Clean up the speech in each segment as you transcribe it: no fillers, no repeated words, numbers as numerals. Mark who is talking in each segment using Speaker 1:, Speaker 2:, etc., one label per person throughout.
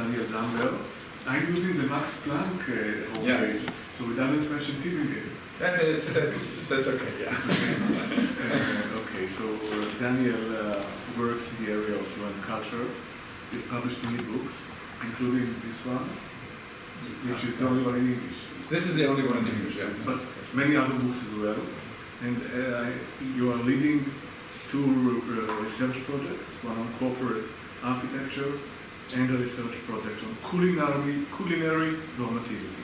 Speaker 1: Daniel Damler. I'm using the Max Planck homepage, so it doesn't mention Tübingen.
Speaker 2: That's okay, yeah.
Speaker 1: That's okay. Okay, so Daniel works in the area of fluent culture. He's published many books, including this one, which is the only one in English.
Speaker 2: This is the only one in English, yeah.
Speaker 1: But many other books as well. And you are leading two research projects, one on corporate architecture and a research project on culinary normativity.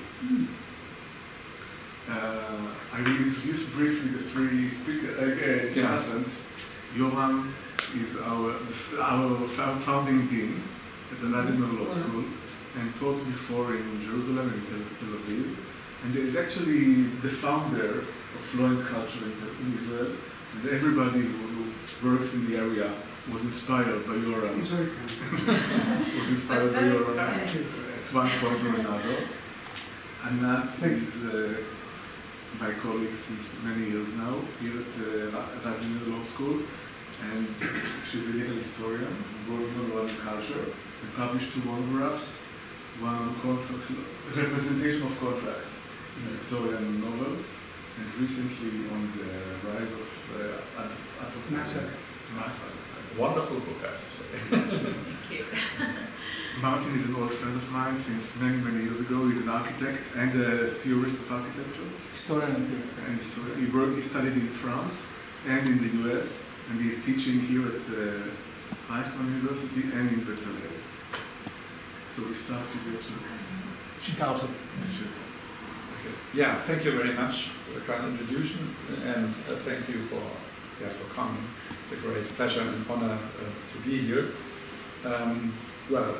Speaker 1: I will introduce briefly the three discussants. Yoram is our founding dean at the Radziner Law School and taught before in Jerusalem and Tel Aviv. And is actually the founder of fluent culture in Israel. And everybody who works in the area was inspired by Yoram.
Speaker 3: He's very kind.
Speaker 1: Was inspired by Yoram at one point or another. Anat is my colleague since many years now here at Radziner Law School, and she's a legal historian working on law and culture and published two monographs, one on representation of contracts in Victorian novels, and recently on the rise of
Speaker 3: Massacre.
Speaker 2: Wonderful book, I have to say.
Speaker 4: Thank you.
Speaker 1: Martin is an old friend of mine since many, many years ago. He's an architect and a theorist of architecture.
Speaker 3: Historian and theorist.
Speaker 1: And he studied in France and in the US, and he's teaching here at Rייכman University and in Bezalel. So we start with your story.
Speaker 3: Chicago.
Speaker 2: Yeah, thank you very much for the kind introduction, and thank you for coming. It's a great pleasure and honor to be here. Well,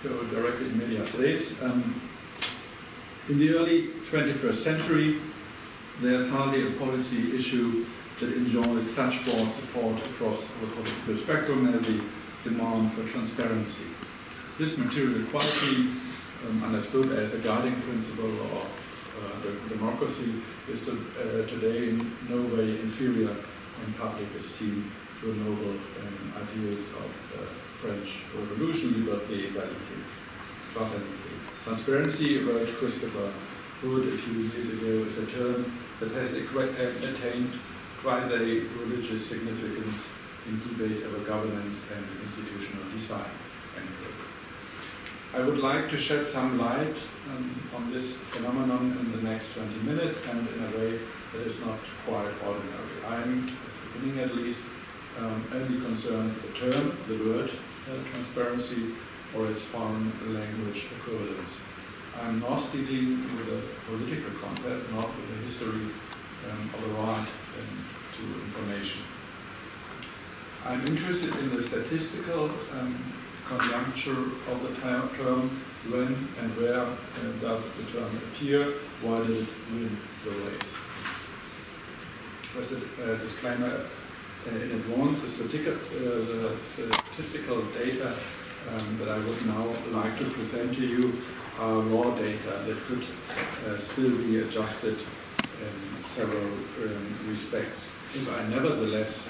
Speaker 2: go directly in medias res. In the early 21st century, there's hardly a policy issue that enjoys such broad support across the political spectrum as the demand for transparency. This material equality, understood as a guiding principle of democracy, is today in no way inferior in public esteem to the noble ideals of French Revolution, liberté, fraternité. Transparency, wrote Christopher Hood a few years ago, is a term that has attained quasi-religious significance in debate over governance and institutional design. I would like to shed some light on this phenomenon in the next 20 minutes, and in a way that is not quite ordinary. I'm, at the beginning at least, only concerned with the term, the word, transparency, or its foreign language equivalence. I'm not dealing with a political content, not with the history of the right to information. I'm interested in the statistical conjuncture of the term, when and where does the term appear, why did it win the race. As a disclaimer in advance, the statistical data that I would now like to present to you are raw data that could still be adjusted in several respects. If I nevertheless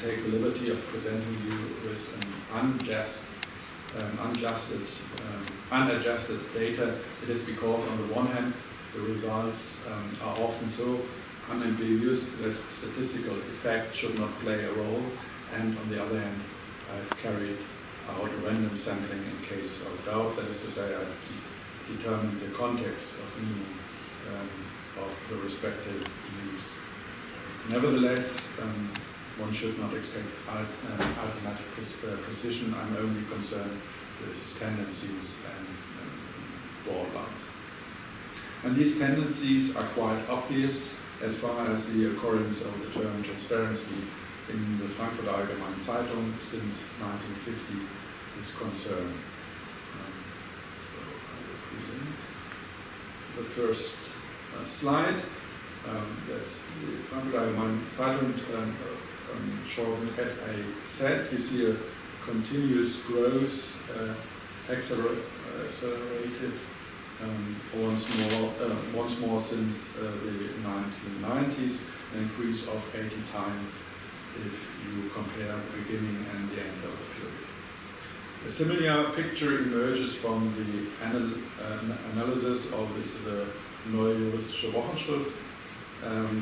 Speaker 2: take the liberty of presenting you with an unadjusted data, it is because on the one hand the results are often so unambiguous that statistical effects should not play a role, and on the other hand I've carried out random sampling in cases of doubt, that is to say I've determined the context of meaning of the respective views. Nevertheless, one should not expect automatic precision. I'm only concerned with tendencies and broad lines. And these tendencies are quite obvious as far as the occurrence of the term transparency in the Frankfurter Allgemeine Zeitung since 1950 is concerned. So I will present the first slide. That's the Frankfurter Allgemeine Zeitung, shortened FAZ. You see a continuous growth, accelerated once more since the 1990s, an increase of 80 times if you compare the beginning and the end of the period. A similar picture emerges from the analysis of the Neue Juristische Wochenschrift,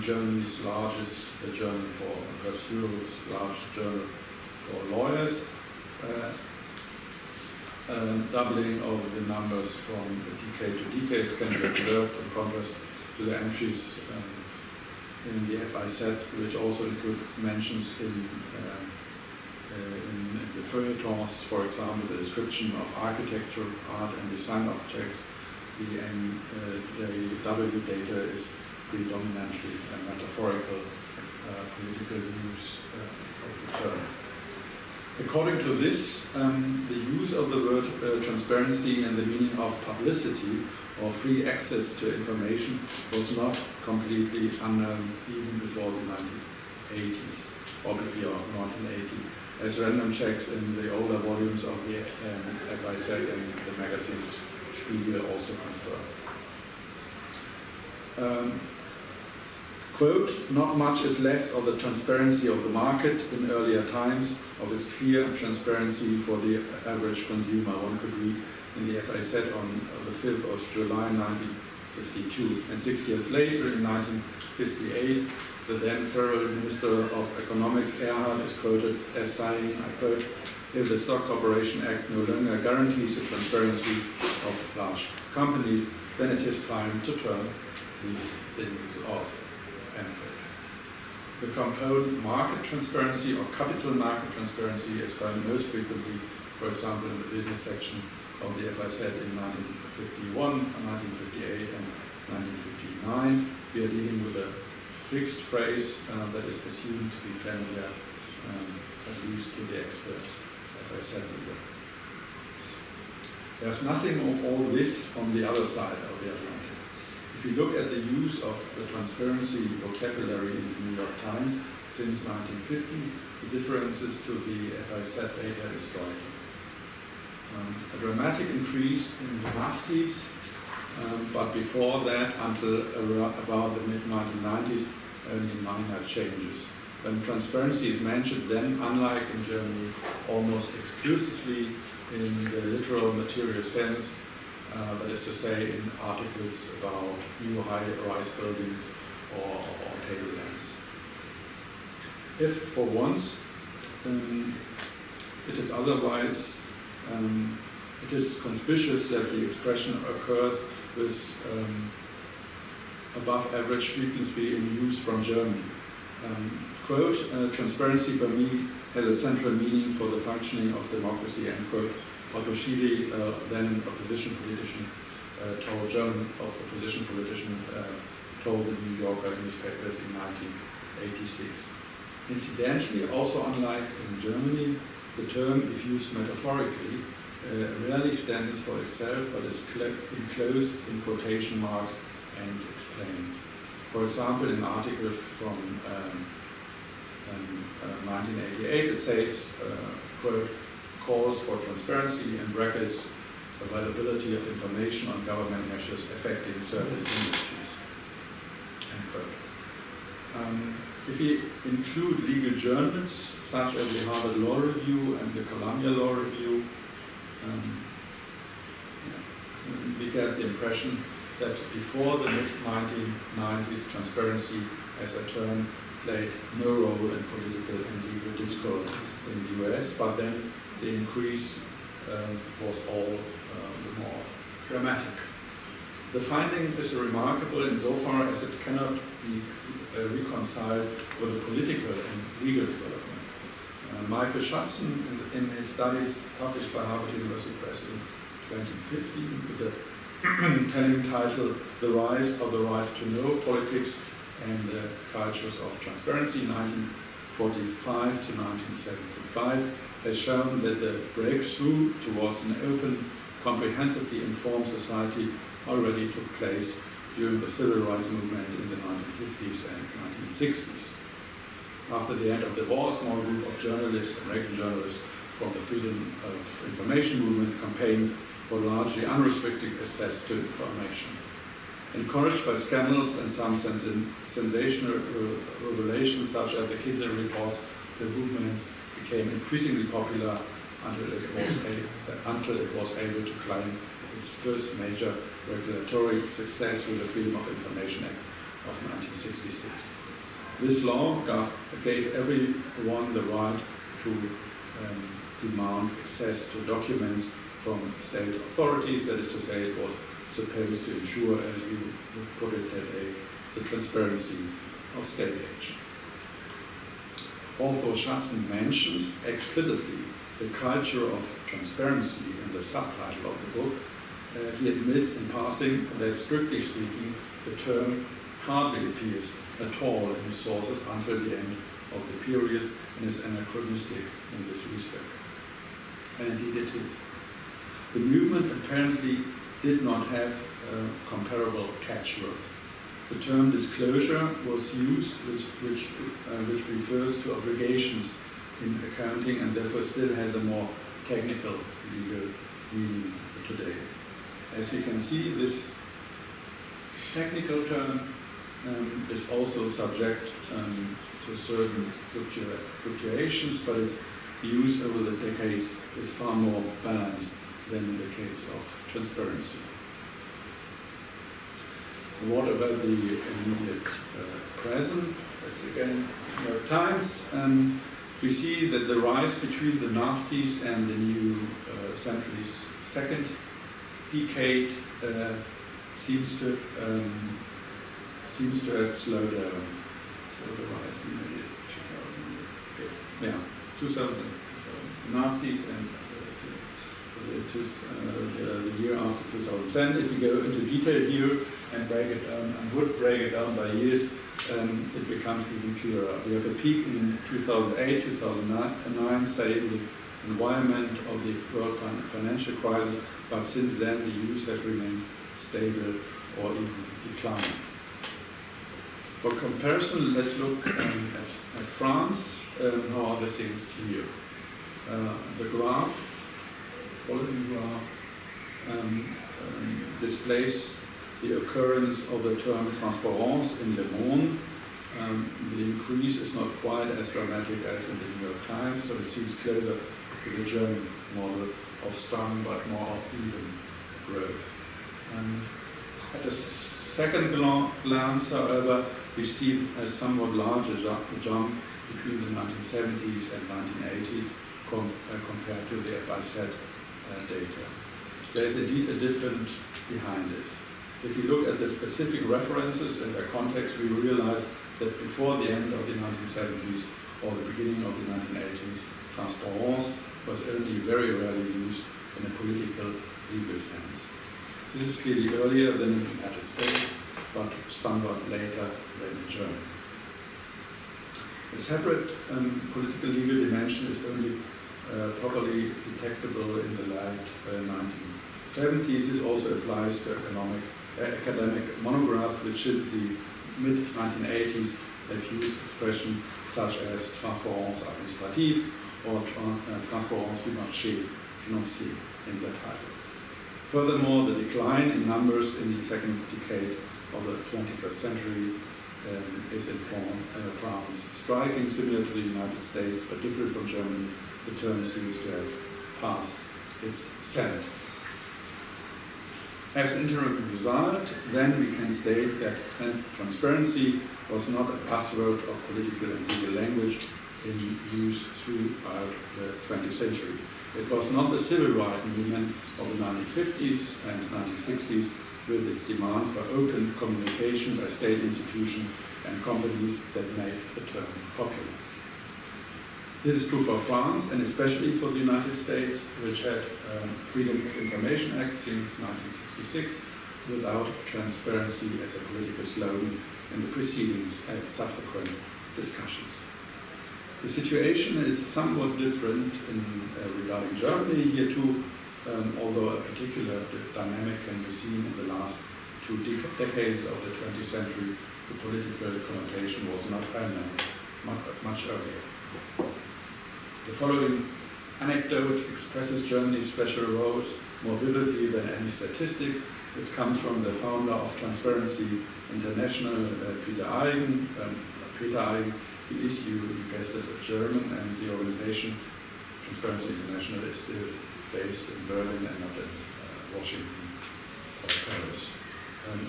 Speaker 2: Germany's largest journal for, perhaps Europe's largest journal for lawyers, doubling of the numbers from decade to decade can be observed in contrast to the entries in the FIZ, which also include mentions in the feuilletons, for example, the description of architecture, art, and design objects. The NJW data is predominantly metaphorical political use of the term. According to this, the use of the word transparency and the meaning of publicity or free access to information was not completely unknown even before the 1980s, or before 1980, as random checks in the older volumes of the FIZ and the magazines Spiegel also confirm. Quote, not much is left of the transparency of the market in earlier times, of its clear transparency for the average consumer. One could read in the FIZ on the 5th of July 1952. And 6 years later, in 1958, the then Federal Minister of Economics, Erhard, is quoted as saying, I quote, if the Stock Corporation Act no longer guarantees the transparency of large companies, then it is time to turn these things off. The component market transparency or capital market transparency is found most frequently, for example, in the business section of the FIZ in 1951, 1958, and 1959. We are dealing with a fixed phrase that is assumed to be familiar, at least to the expert FIZ reader. There's nothing of all this on the other side of the Atlantic. If you look at the use of the transparency vocabulary in the New York Times since 1950, the differences to the FIZ data is striking. A dramatic increase in the mafties, but before that, until about the mid-1990s, only minor changes. When transparency is mentioned, then, unlike in Germany, almost exclusively in the literal material sense, that is to say, in articles about new high-rise buildings or table lamps. If, for once, it is otherwise, it is conspicuous that the expression occurs with above-average frequency in use from Germany. Quote, transparency for me has a central meaning for the functioning of democracy, end quote. Otto Schiele, then opposition politician, told the New Yorker newspapers in 1986. Incidentally, also unlike in Germany, the term, if used metaphorically, rarely stands for itself, but is enclosed in quotation marks and explained. For example, in an article from 1988, it says, quote, calls for transparency and brackets availability of information on government measures affecting service industries, end quote. If we include legal journals such as the Harvard Law Review and the Columbia Law Review, we get the impression that before the mid-1990s, transparency as a term played no role in political and legal discourse in the US, but then the increase was all the more dramatic. The finding is remarkable insofar as it cannot be reconciled with the political and legal development. Michael Schutzen, in his studies published by Harvard University Press in 2015, with the telling title, The Rise of the Right to Know, Politics and the Cultures of Transparency, 1945 to 1975, has shown that the breakthrough towards an open, comprehensively informed society already took place during the civil rights movement in the 1950s and 1960s. After the end of the war, a small group of journalists, American journalists, from the Freedom of Information movement campaigned for largely unrestricted access to information. Encouraged by scandals and some sensational revelations such as the Kinsey reports, the movements became increasingly popular until it was able to claim its first major regulatory success with the Freedom of Information Act of 1966. This law gave everyone the right to demand access to documents from state authorities. That is to say, it was supposed to ensure, as you would put it, the transparency of state action. Although Schatzen mentions explicitly the culture of transparency in the subtitle of the book, he admits in passing that, strictly speaking, the term hardly appears at all in his sources until the end of the period and is anachronistic in this respect. And he did his. The movement apparently did not have a comparable catchword. The term disclosure was used, which refers to obligations in accounting and therefore still has a more technical legal meaning today. As you can see, this technical term is also subject to certain fluctuations, but its use over the decades is far more balanced than in the case of transparency. What about the immediate present? That's again New York Times. We see that the rise between the 90s and the new century's second decade seems to have slowed down. So the rise in the 2000, 90s and the year after 2010. If we go into detail here and break it down, and would break it down by years, it becomes even clearer. We have a peak in 2008, 2009, say in the environment of the world financial crisis, but since then the use has remained stable or even declining. For comparison, let's look at France. How are the things here? The graph, following graph, displays the occurrence of the term transparence in Le Monde. The increase is not quite as dramatic as in the New York Times, so it seems closer to the German model of strong but more even growth. At a second glance, however, we see a somewhat larger jump between the 1970s and 1980s compared to the FIZ data. There's indeed a difference behind this. If you look at the specific references and their context, we realize that before the end of the 1970s or the beginning of the 1980s, transparence was only very rarely used in a political legal sense. This is clearly earlier than in the United States, but somewhat later than in Germany. A separate political legal dimension is only properly detectable in the late 1970s. This also applies to academic monographs, which since the mid-1980s have used expressions such as transparence administrative or transparence du marché financier in their titles. Furthermore, the decline in numbers in the second decade of the 21st century is in France striking, similar to the United States, but different from Germany. The term seems to have passed its Senate. As an interim result, then we can state that transparency was not a buzzword of political and legal language in use throughout the 20th century. It was not the civil rights movement of the 1950s and 1960s with its demand for open communication by state institutions and companies that made the term popular. This is true for France and especially for the United States, which had Freedom of Information Act since 1966 without transparency as a political slogan in the proceedings and subsequent discussions. The situation is somewhat different regarding Germany here too, although a particular dynamic can be seen in the last 2 decades of the 20th century. The political connotation was not much earlier. The following anecdote expresses Germany's special roles more vividly than any statistics. It comes from the founder of Transparency International, Peter Eigen. He is, you guessed it, German, and the organization Transparency International is still based in Berlin and not in Washington or Paris.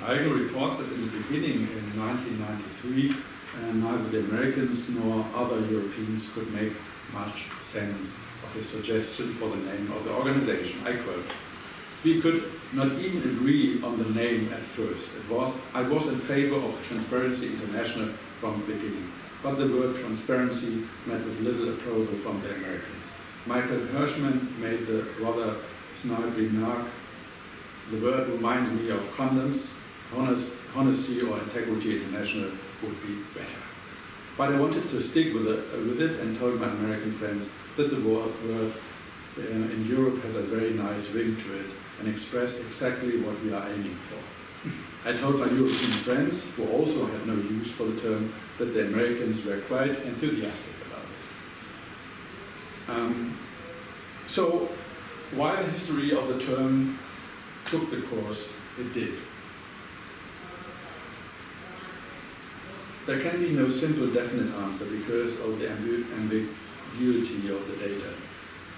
Speaker 2: Eigel reports that in the beginning, in 1993, neither the Americans nor other Europeans could make much sense of his suggestion for the name of the organization. I quote, "We could not even agree on the name at first. I was in favor of Transparency International from the beginning, but the word transparency met with little approval from the Americans. Michael Hirschman made the rather snide remark, the word reminds me of condoms, honesty or integrity international would be better. But I wanted to stick with it and told my American friends that the word in Europe has a very nice ring to it and expressed exactly what we are aiming for. I told my European friends, who also had no use for the term, that the Americans were quite enthusiastic about it." So, why the history of the term took the course it did? There can be no simple, definite answer because of the ambiguity of the data.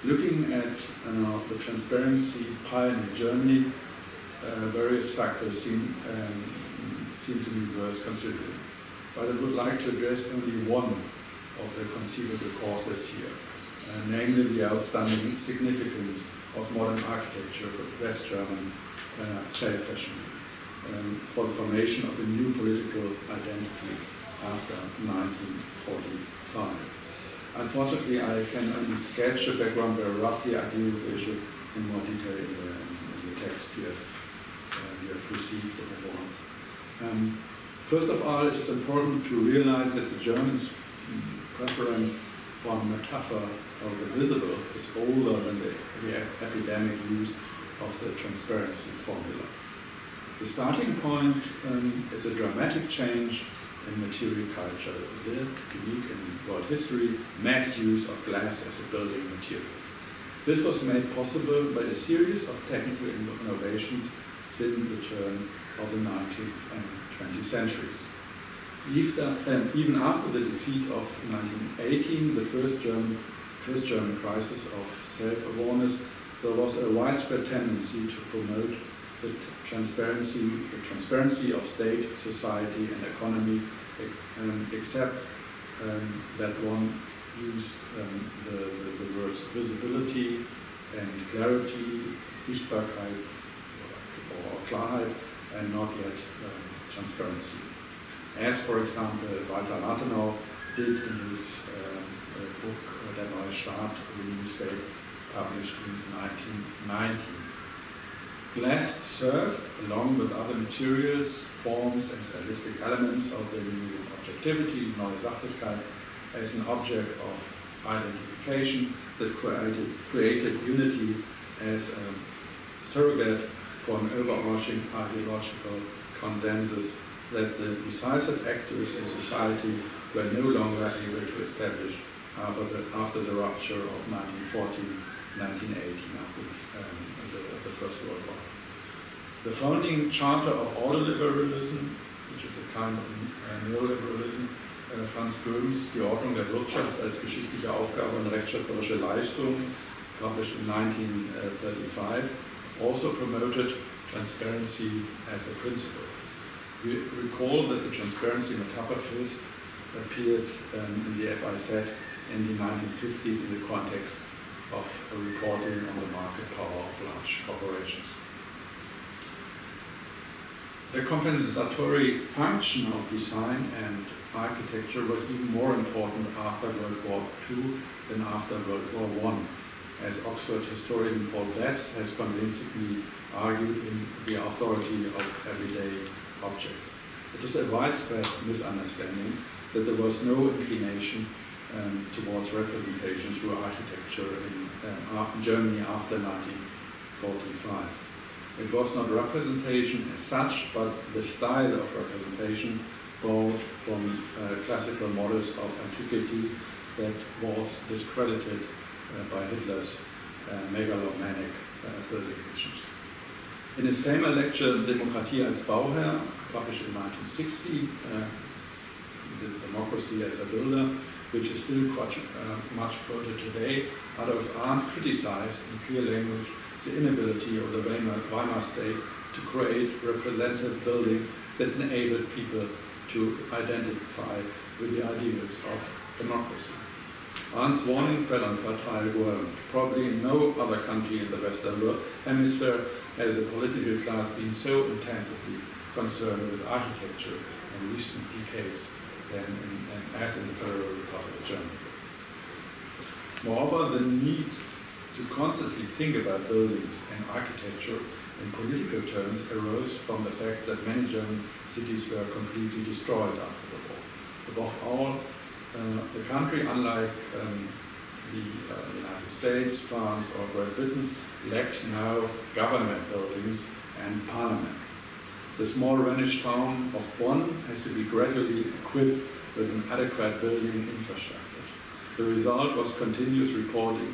Speaker 2: Looking at the transparency pioneer Germany, various factors seem to be worth considering. But I would like to address only one of the conceivable causes here, namely the outstanding significance of modern architecture for West German self-fashioning for the formation of a new political identity after 1945. Unfortunately, I can only sketch a background very roughly. I deal with the issue in more detail in the text you have received in advance. First of all, it is important to realize that the Germans' preference for a metaphor of the visible is older than the epidemic use of the transparency formula. The starting point is a dramatic change in material culture, unique in world history, mass use of glass as a building material. This was made possible by a series of technical innovations since the turn of the 19th and 20th centuries. Even after the defeat of 1918, the first German crisis of self-awareness, there was a widespread tendency to promote the transparency of state, society, and economy, except that one used the words visibility and clarity, Sichtbarkeit or Klarheit, and not yet transparency. As, for example, Walter Rathenau did in his book Der neue Staat, the New State, published in 1990. Glass served, along with other materials, forms, and stylistic elements of the new objectivity, neue Sachlichkeit, as an object of identification that created unity as a surrogate for an overarching ideological consensus that the decisive actors in society were no longer able to establish after the rupture of 1914-1918, after the First World War. The founding charter of ordoliberalism, which is a kind of neoliberalism, Franz Böhms Die Ordnung der Wirtschaft als geschichtliche Aufgabe und rechtsschöpferische Leistung, published in 1935, also promoted transparency as a principle. We recall that the transparency metaphor first appeared in the FIZ in the 1950s in the context of reporting on the market power of large corporations. The compensatory function of design and architecture was even more important after World War II than after World War I, as Oxford historian Paul Betts has convincingly argued in The Authority of Everyday Objects. It is a widespread misunderstanding that there was no inclination towards representation through architecture in Germany after 1945. It was not representation as such, but the style of representation borrowed from classical models of antiquity that was discredited by Hitler's megalomaniac building visions. In his famous lecture, Demokratie als Bauherr, published in 1960, Democracy as a Builder, which is still quite, much quoted today. Others aren't criticized in clear language the inability of the Weimar state to create representative buildings that enabled people to identify with the ideals of democracy. Arndt's warning fell on fertile ground. Probably in no other country in the Western Hemisphere has the political class been so intensively concerned with architecture in recent decades as in the Federal Republic of Germany. Moreover, the need to constantly think about buildings and architecture in political terms arose from the fact that many German cities were completely destroyed after the war. Above all, the country, unlike the United States, France, or Great Britain, lacked now government buildings and parliament. The small Rhenish town of Bonn has to be gradually equipped with an adequate building infrastructure. The result was continuous reporting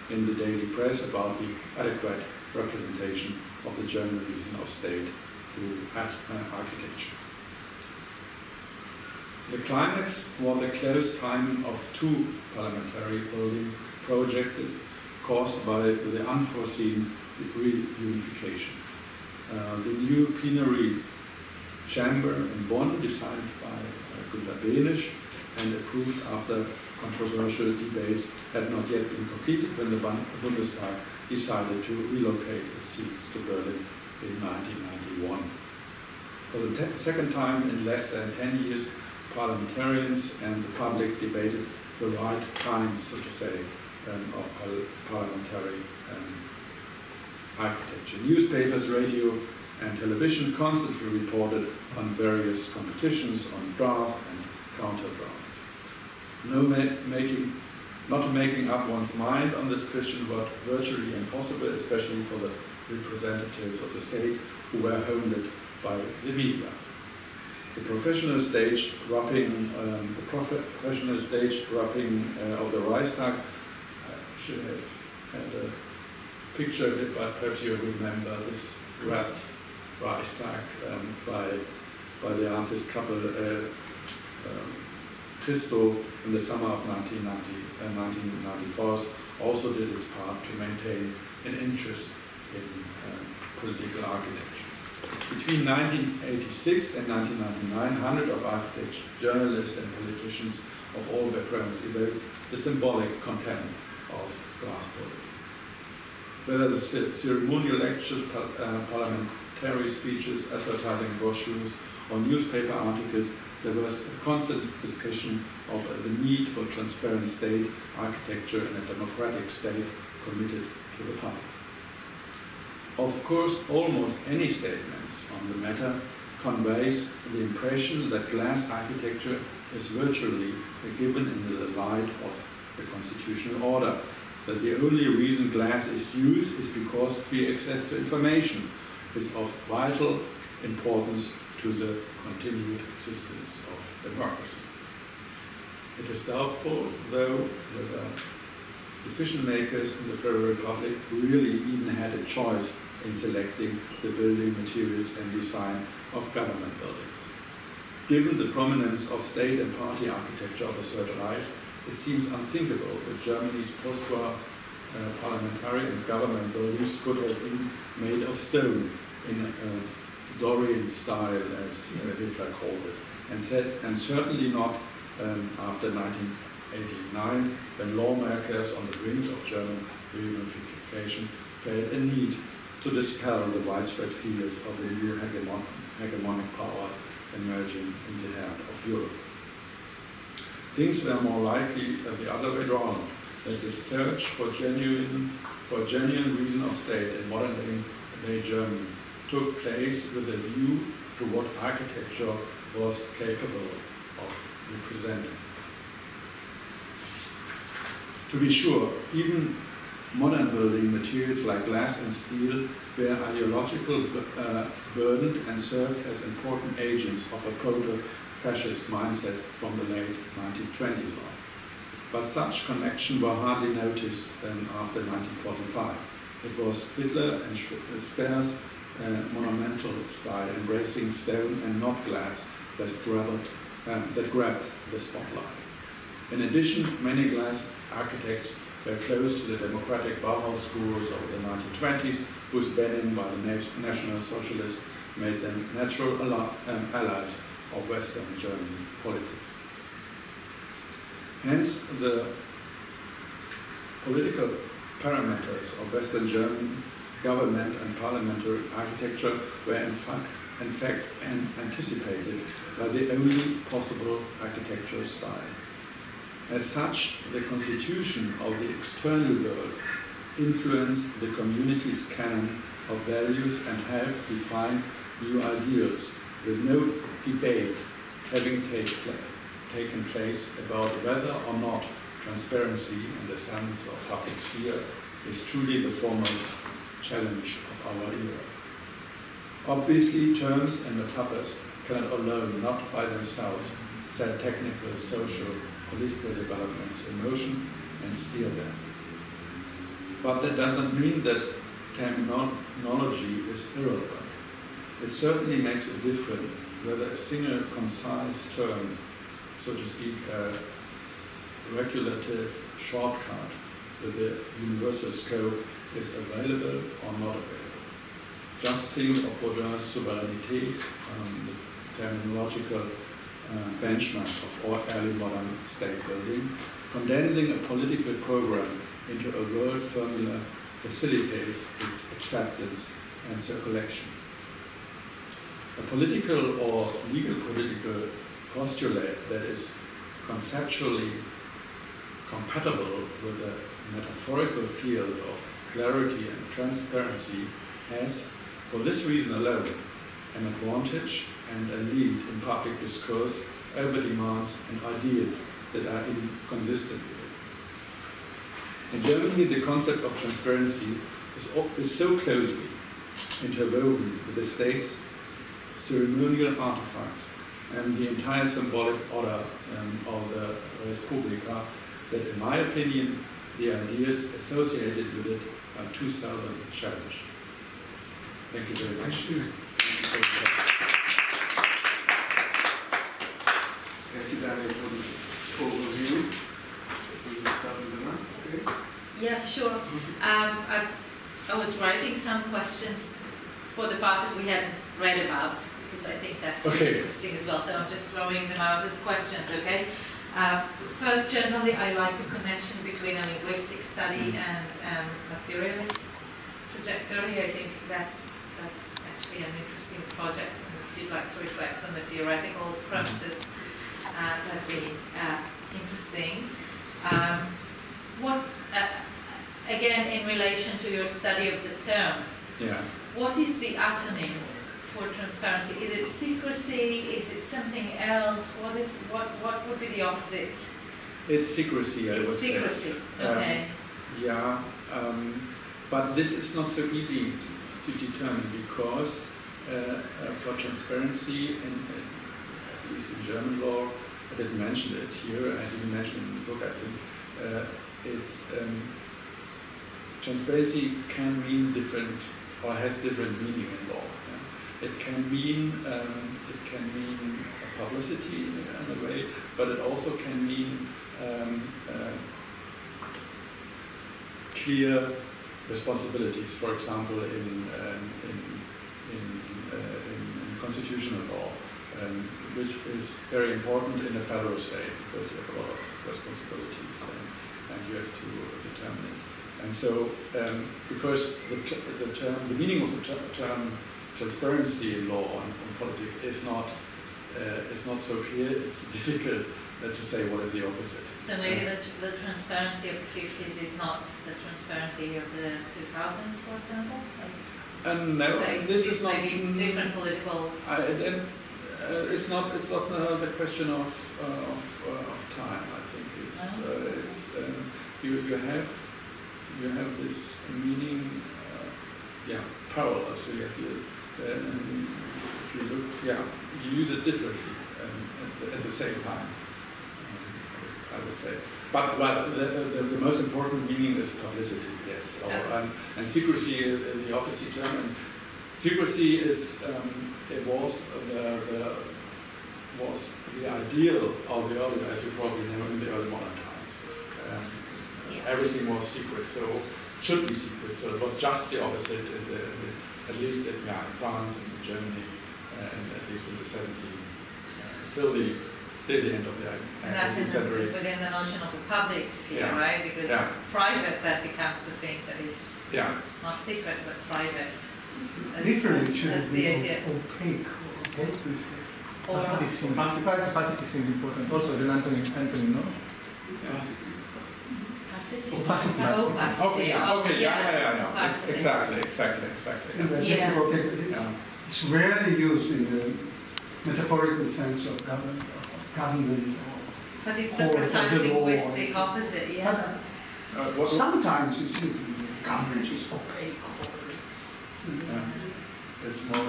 Speaker 2: in the daily press about the adequate representation of the German reason of state through architecture. The climax was the close timing of two parliamentary building projects caused by the unforeseen reunification. The new plenary chamber in Bonn, designed by Günter Behnisch and approved after controversial debates, had not yet been completed when the Bundestag decided to relocate its seats to Berlin in 1991. For the second time in less than 10 years, parliamentarians and the public debated the right kinds, so to say, of parliamentary architecture. Newspapers, radio, and television constantly reported on various competitions on draft and counter drafts. Not making up one's mind on this question was virtually impossible, especially for the representatives of the state who were hounded by the media. The professional stage wrapping of the Reichstag should have had a picture of it, but perhaps you remember this wrapped Reichstag by the artist couple Christo in the summer of 1994 also did its part to maintain an interest in political architecture. Between 1986 and 1999, hundreds of architects, journalists, and politicians of all backgrounds evoked the symbolic content of glass building. Whether the ceremonial lectures, parliamentary speeches, advertising brochures, or newspaper articles, there was a constant discussion of the need for transparent state architecture in a democratic state committed to the public. Of course, almost any statements on the matter conveys the impression that glass architecture is virtually a given in the light of the constitutional order, that the only reason glass is used is because free access to information is of vital importance to the continued existence of democracy. It is doubtful, though, whether decision makers in the Federal Republic really even had a choice in selecting the building materials and design of government buildings. Given the prominence of state and party architecture of the Third Reich, it seems unthinkable that Germany's post-war parliamentary and government buildings could have been made of stone in a Dorian style, as Hitler called it, and certainly not after 1989, when lawmakers on the brink of German reunification felt a need to dispel the widespread fears of the new hegemonic power emerging in the heart of Europe. Things were more likely the other way around, that the search for a genuine reason of state in modern-day Germany took place with a view to what architecture was capable of representing. To be sure, even modern building materials like glass and steel were ideologically burdened and served as important agents of a proto-fascist mindset from the late 1920s on. But such connections were hardly noticed after 1945. It was Hitler and Speer's monumental style, embracing stone and not glass, that grabbed that grabbed the spotlight. In addition, many glass architects were close to the democratic Bauhaus schools of the 1920s, whose banning by the National Socialists made them natural allies of Western German politics. Hence, the political parameters of Western German government and parliamentary architecture were in fact anticipated by the only possible architectural style. As such, the constitution of the external world influenced the community's canon of values and helped define new ideals, with no debate having taken place about whether or not transparency in the sense of public sphere is truly the foremost challenge of our era. Obviously, terms and metaphors cannot alone, not by themselves, set technical, social, political developments in motion and steer them. But that does not mean that terminology is irrelevant. It certainly makes a difference whether a single concise term, so to speak, a regulative shortcut with a universal scope, is available or not available. Just think of Baudin's sovereignty, the terminological benchmark of all early modern state building. Condensing a political program into a world formula facilitates its acceptance and circulation. A political or legal political postulate that is conceptually compatible with the metaphorical field of clarity and transparency has, for this reason alone, an advantage and a lead in public discourse over demands and ideas that are inconsistent with it. In Germany, the concept of transparency is so closely interwoven with the state's ceremonial artifacts and the entire symbolic order of the Res Publica that, in my opinion, the ideas associated with it are too seldom challenged. Thank you very much.
Speaker 1: Thank you, Daniel, for this overview. We will start with Sdana. Okay?
Speaker 4: Yeah, sure. I was writing some questions for the part that we hadn't read about, because I think that's very interesting as well. So I'm just throwing them out as questions, okay? First, generally, I like the connection between a linguistic study and materialist trajectory. I think that's actually an interesting project, and if you'd like to reflect on the theoretical premises, that'd be interesting. Again, in relation to your study of the term, what is the atomy for transparency? Is it secrecy? Is it something else? What would be the opposite?
Speaker 2: It's secrecy, I would say.
Speaker 4: It's secrecy, okay.
Speaker 2: But this is not so easy to determine because for transparency, at least in German law, I didn't mention it here, I didn't mention it in the book, I think, transparency can mean different, or has different meaning in law. It can mean publicity in a way, but it also can mean clear responsibilities. For example, in constitutional law, which is very important in a federal state because you have a lot of responsibilities and you have to determine it. And so, because the meaning of the term transparency in law and politics is not so clear, it's difficult to say what is the opposite.
Speaker 4: So maybe the transparency of the 50s is not the transparency of the 2000s, for example?
Speaker 2: No, this is not
Speaker 4: maybe different political.
Speaker 2: It's not the question of time. I think it's you have this meaning, parallel. So you have if you look, you use it differently at the same time. I would say, but the most important meaning is publicity. Yes, and secrecy is the opposite term. And secrecy is it was was the ideal of the early, as you probably know, in the early modern times. Everything was secret, so should be secret. So it was just the opposite, at least in France and in Germany, and at least in the 17th, till the end of the 18th century.
Speaker 4: And that's within the notion of the public sphere, right? Because private, that becomes the thing that is not secret, but private. As the idea.
Speaker 3: Opaque. Opacity seems important. Also, as Anthony, no? Opacity.
Speaker 2: Exactly.
Speaker 5: It's rarely used in the metaphorical sense of government
Speaker 4: but it's the precise linguistic opposite,
Speaker 5: sometimes it's government is opaque.
Speaker 2: It's more,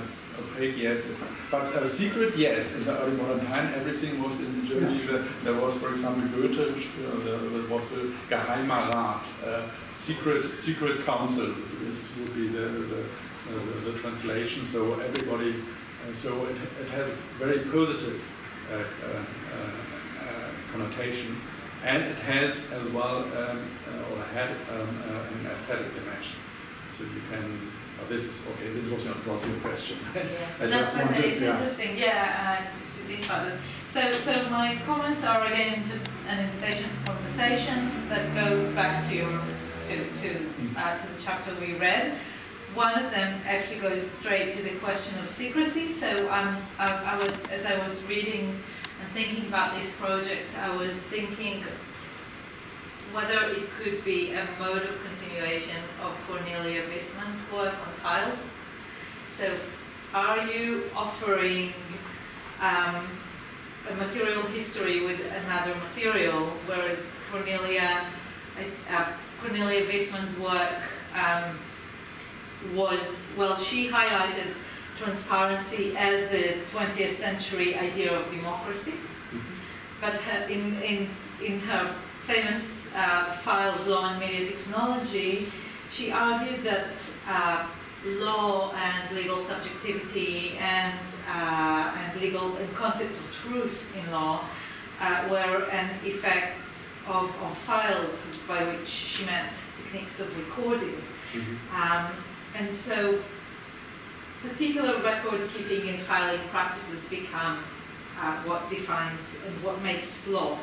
Speaker 2: it's opaque, yes. But secret, yes. In the early modern time, everything was in Germany. There was, for example, Goethe, there was the Geheimer Rat, secret council. This would be the translation. So everybody, so it has very positive connotation, and it has as well, or had an aesthetic dimension. So you can. This is also not brought to your question.
Speaker 4: It's interesting, to think about it. So my comments are again just an invitation for conversation that go back to the chapter we read. One of them actually goes straight to the question of secrecy. So as I was reading and thinking about this project, I was thinking whether it could be a mode of continuation of Cornelia Wisman's work on files. So are you offering a material history with another material, whereas Cornelia Wisman's work she highlighted transparency as the 20th century idea of democracy, but in her famous Files, Law and Media Technology, she argued that law and legal subjectivity and legal and concepts of truth in law were an effect of files, by which she meant techniques of recording. And so particular record keeping and filing practices become what defines and what makes law.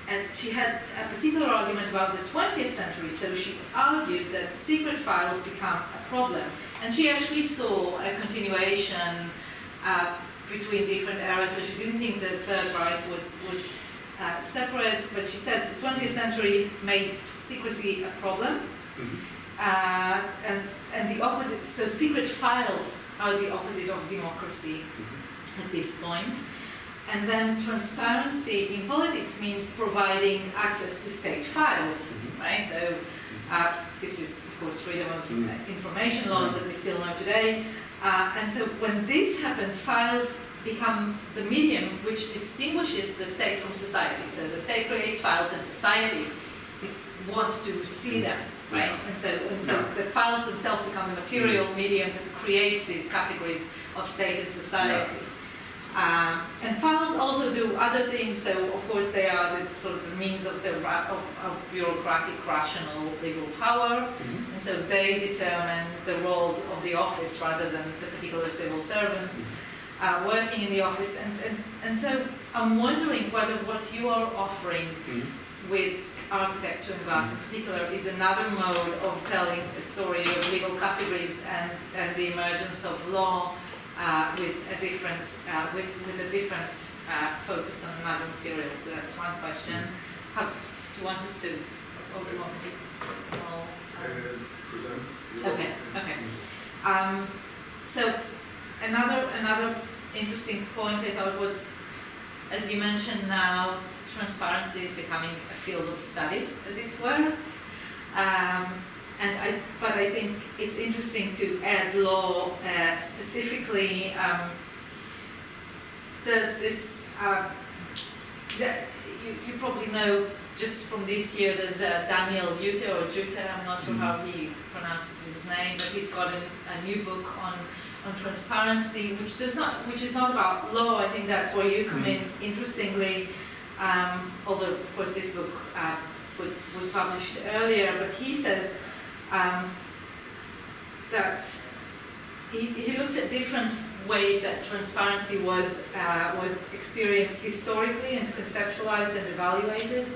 Speaker 4: And she had a particular argument about the 20th century, so she argued that secret files become a problem. And she actually saw a continuation between different eras, so she didn't think the Third Reich was separate, but she said the 20th century made secrecy a problem. And the opposite, so secret files are the opposite of democracy at this point. And then transparency in politics means providing access to state files, right? So this is, of course, freedom of information laws that we still know today. And so when this happens, files become the medium which distinguishes the state from society. So the state creates files and society wants to see them, right? And so the files themselves become the material medium that creates these categories of state and society. And files also do other things, so of course they are the sort of the means of bureaucratic, rational, legal power, and so they determine the roles of the office rather than the particular civil servants working in the office. And so I'm wondering whether what you are offering with architecture and glass in particular is another mode of telling a story of legal categories and the emergence of law with a different focus on another material. So that's one question. How do you want us to? Or do you want me to? Okay. So another interesting point I thought was, as you mentioned now, transparency is becoming a field of study, as it were. But I think it's interesting to add law specifically. There's this, you probably know just from this year, there's Daniel Jute or Jute, I'm not sure how he pronounces his name, but he's got a new book on transparency, which is not about law. I think that's where you come in, interestingly, although of course this book was published earlier, but he says that he looks at different ways that transparency was experienced historically and conceptualized and evaluated.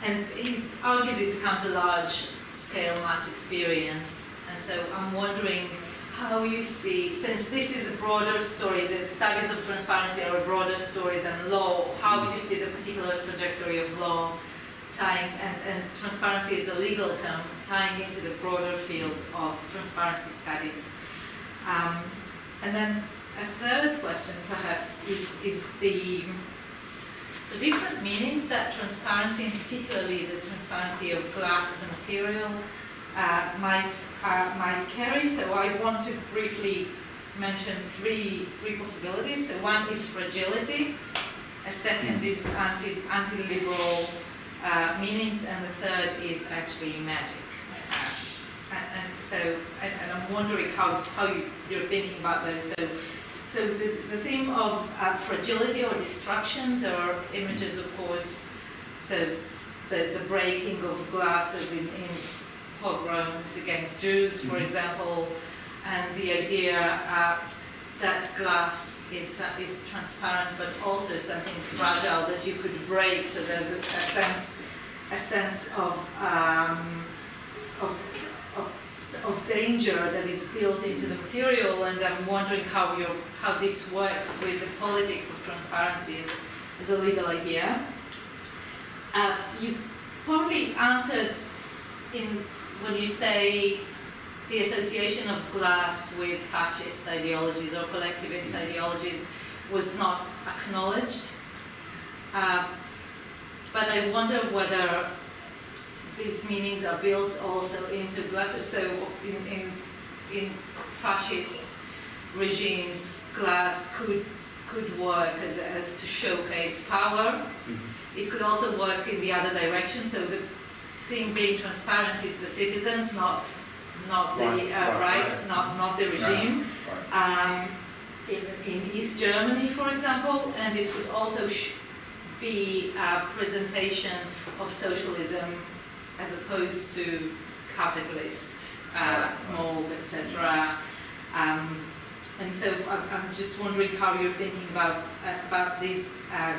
Speaker 4: And he argues it becomes a large-scale mass experience. And so I'm wondering how you see, since this is a broader story, the studies of transparency are a broader story than law, how you see the particular trajectory of law tying, and transparency is a legal term, tying into the broader field of transparency studies. And then a third question, perhaps, is the different meanings that transparency, and particularly the transparency of glass as a material, might carry. So I want to briefly mention three possibilities. So one is fragility, a second is anti-liberal meanings, and the third is actually magic. And I'm wondering how you're thinking about those. So the theme of fragility or destruction, there are images, of course, so the breaking of glasses in pogroms against Jews, for example, and the idea that glass is transparent, but also something fragile that you could break. So there's a sense of danger that is built into the material, and I'm wondering how this works with the politics of transparency as a legal idea. You partly answered when you say the association of glass with fascist ideologies or collectivist ideologies was not acknowledged. But I wonder whether these meanings are built also into glasses. So in fascist regimes, glass could work as to showcase power. It could also work in the other direction. So the thing being transparent is the citizens, not the rights, not the regime. In East Germany, for example, and it could also be a presentation of socialism as opposed to capitalist malls, etc. And so I'm just wondering how you're thinking about these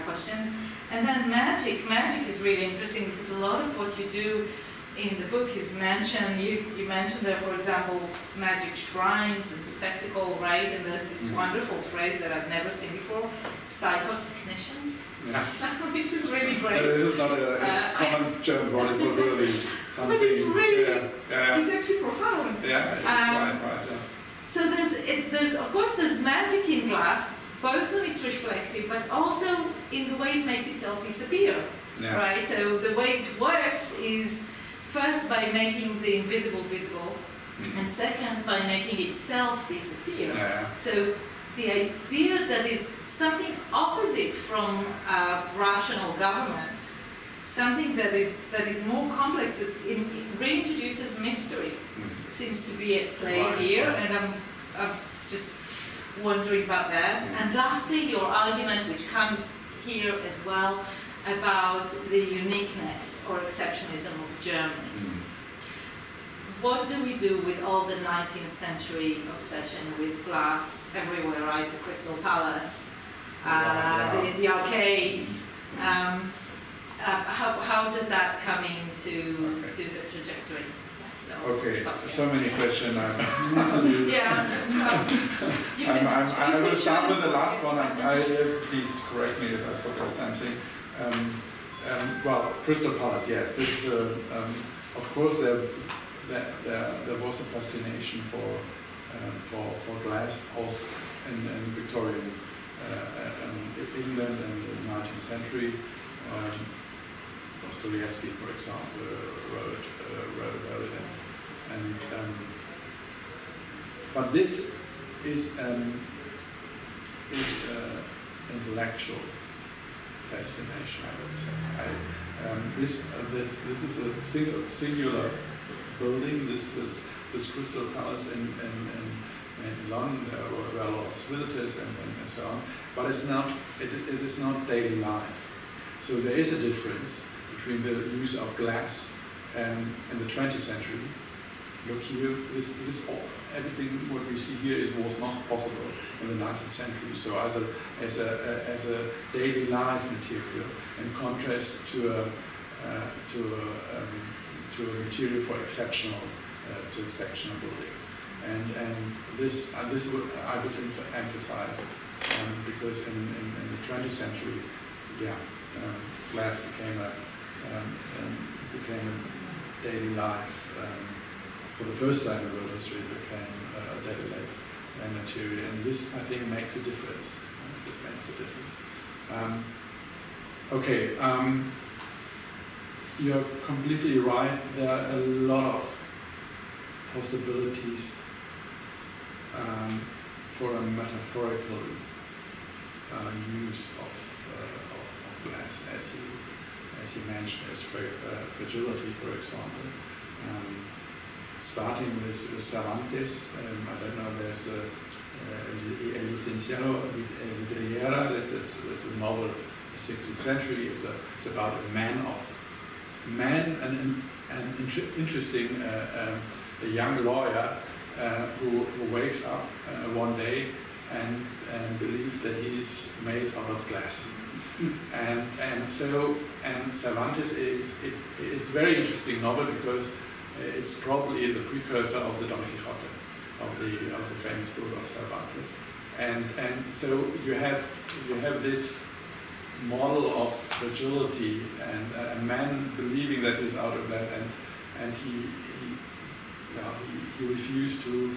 Speaker 4: questions. And then magic is really interesting because a lot of what you do in the book is mentioned. You mentioned there, for example, magic shrines and spectacle, right? And there's this wonderful phrase that I've never seen before, psychotechnicians. Yeah. Which is really great.
Speaker 2: This is not a common German word, it's not really something.
Speaker 4: But it's really,
Speaker 2: yeah.
Speaker 4: It's actually profound.
Speaker 2: Yeah, it's right, yeah.
Speaker 4: So there's of course there's magic in glass, both when it's reflective, but also in the way it makes itself disappear. Yeah. Right? So the way it works is first by making the invisible visible, and second by making itself disappear. Yeah. So the idea that is something opposite from rational government, something that is more complex, that reintroduces mystery, seems to be at play here, and I'm just wondering about that. And lastly, your argument, which comes here as well, about the uniqueness or exceptionalism of Germany. What do we do with all the 19th century obsession with glass everywhere, right? The Crystal Palace, the arcades. How does that come into the trajectory?
Speaker 2: So many questions.
Speaker 4: I
Speaker 2: will start with the last one. Please correct me if I forgot something. Well, Crystal Palace, yes. This, of course, there was a fascination for glass also in Victorian England and the 19th century. Dostoevsky, for example, wrote about it. And but this is intellectual fascination, I would say. This is a singular building. This Crystal Palace in London. There were lots of visitors and so on. But it's not. It is not daily life. So there is a difference between the use of glass in the 20th century. Look here, everything what we see here was not possible in the 19th century. So as a daily life material, in contrast to a material for exceptional buildings, and this I would emphasize because in the 20th century, glass became a daily life. For the first time in world history, it became a daily life material, and this I think makes a difference. This makes a difference. You're completely right. There are a lot of possibilities for a metaphorical use of glass, as you mentioned, as fragility, for example. Starting with Cervantes, I don't know, there's El Licenciado Vidriera, that's a novel of the 16th century. It's about a interesting a young lawyer who wakes up one day and believes that he's made out of glass. and Cervantes is a very interesting novel because it's probably the precursor of the Don Quixote, of the famous book of Cervantes, and so you have this model of fragility and a man believing that he's out of that, and he refused to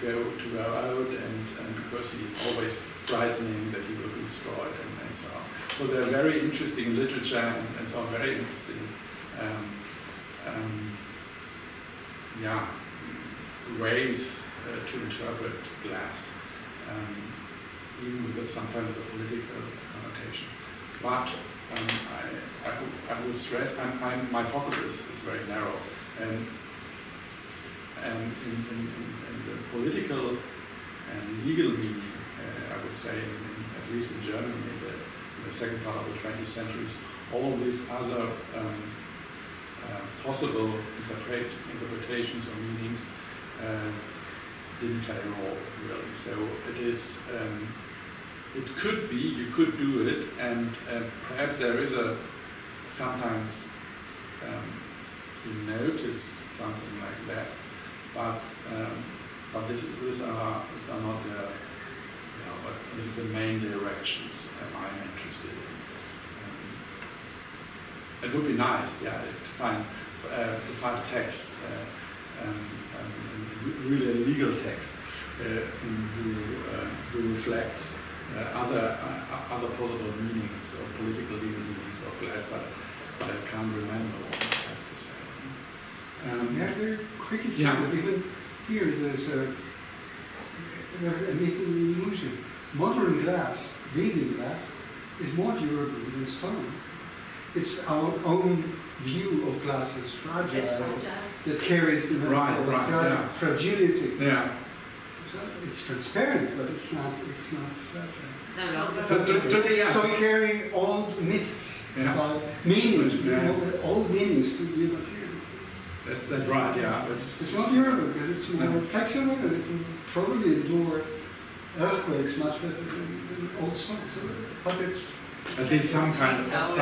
Speaker 2: go out, and because he's always frightening that he will be destroyed and so on. So they're very interesting literature and so on, very interesting. Ways to interpret glass, even with sometimes with a political connotation. But I would stress, my focus is very narrow, and in the political and legal meaning, I would say, at least in Germany, in the second part of the 20th century, all these other possible interpretations or meanings didn't play a role, really. So it is, it could be, you could do it, and perhaps there is sometimes you notice something like that, but these are not the main directions I'm interested in. It would be nice, if to find a text, really a legal text, who reflects other possible meanings or political legal meanings of glass, but I can't remember what I have to say.
Speaker 5: Very quickly say that even here there's a myth and illusion. Modern glass, building glass, is more durable than stone. It's our own view of glass as fragile, that carries the metaphor of fragility.
Speaker 2: Yeah.
Speaker 5: So it's transparent, but it's not fragile.
Speaker 2: So
Speaker 5: we carry old myths about meanings, old meanings to be material.
Speaker 2: That's right, yeah.
Speaker 5: It's more durable, because it's more flexible, and it can probably endure earthquakes much better than old stone. But it's
Speaker 2: at least some kind of glass.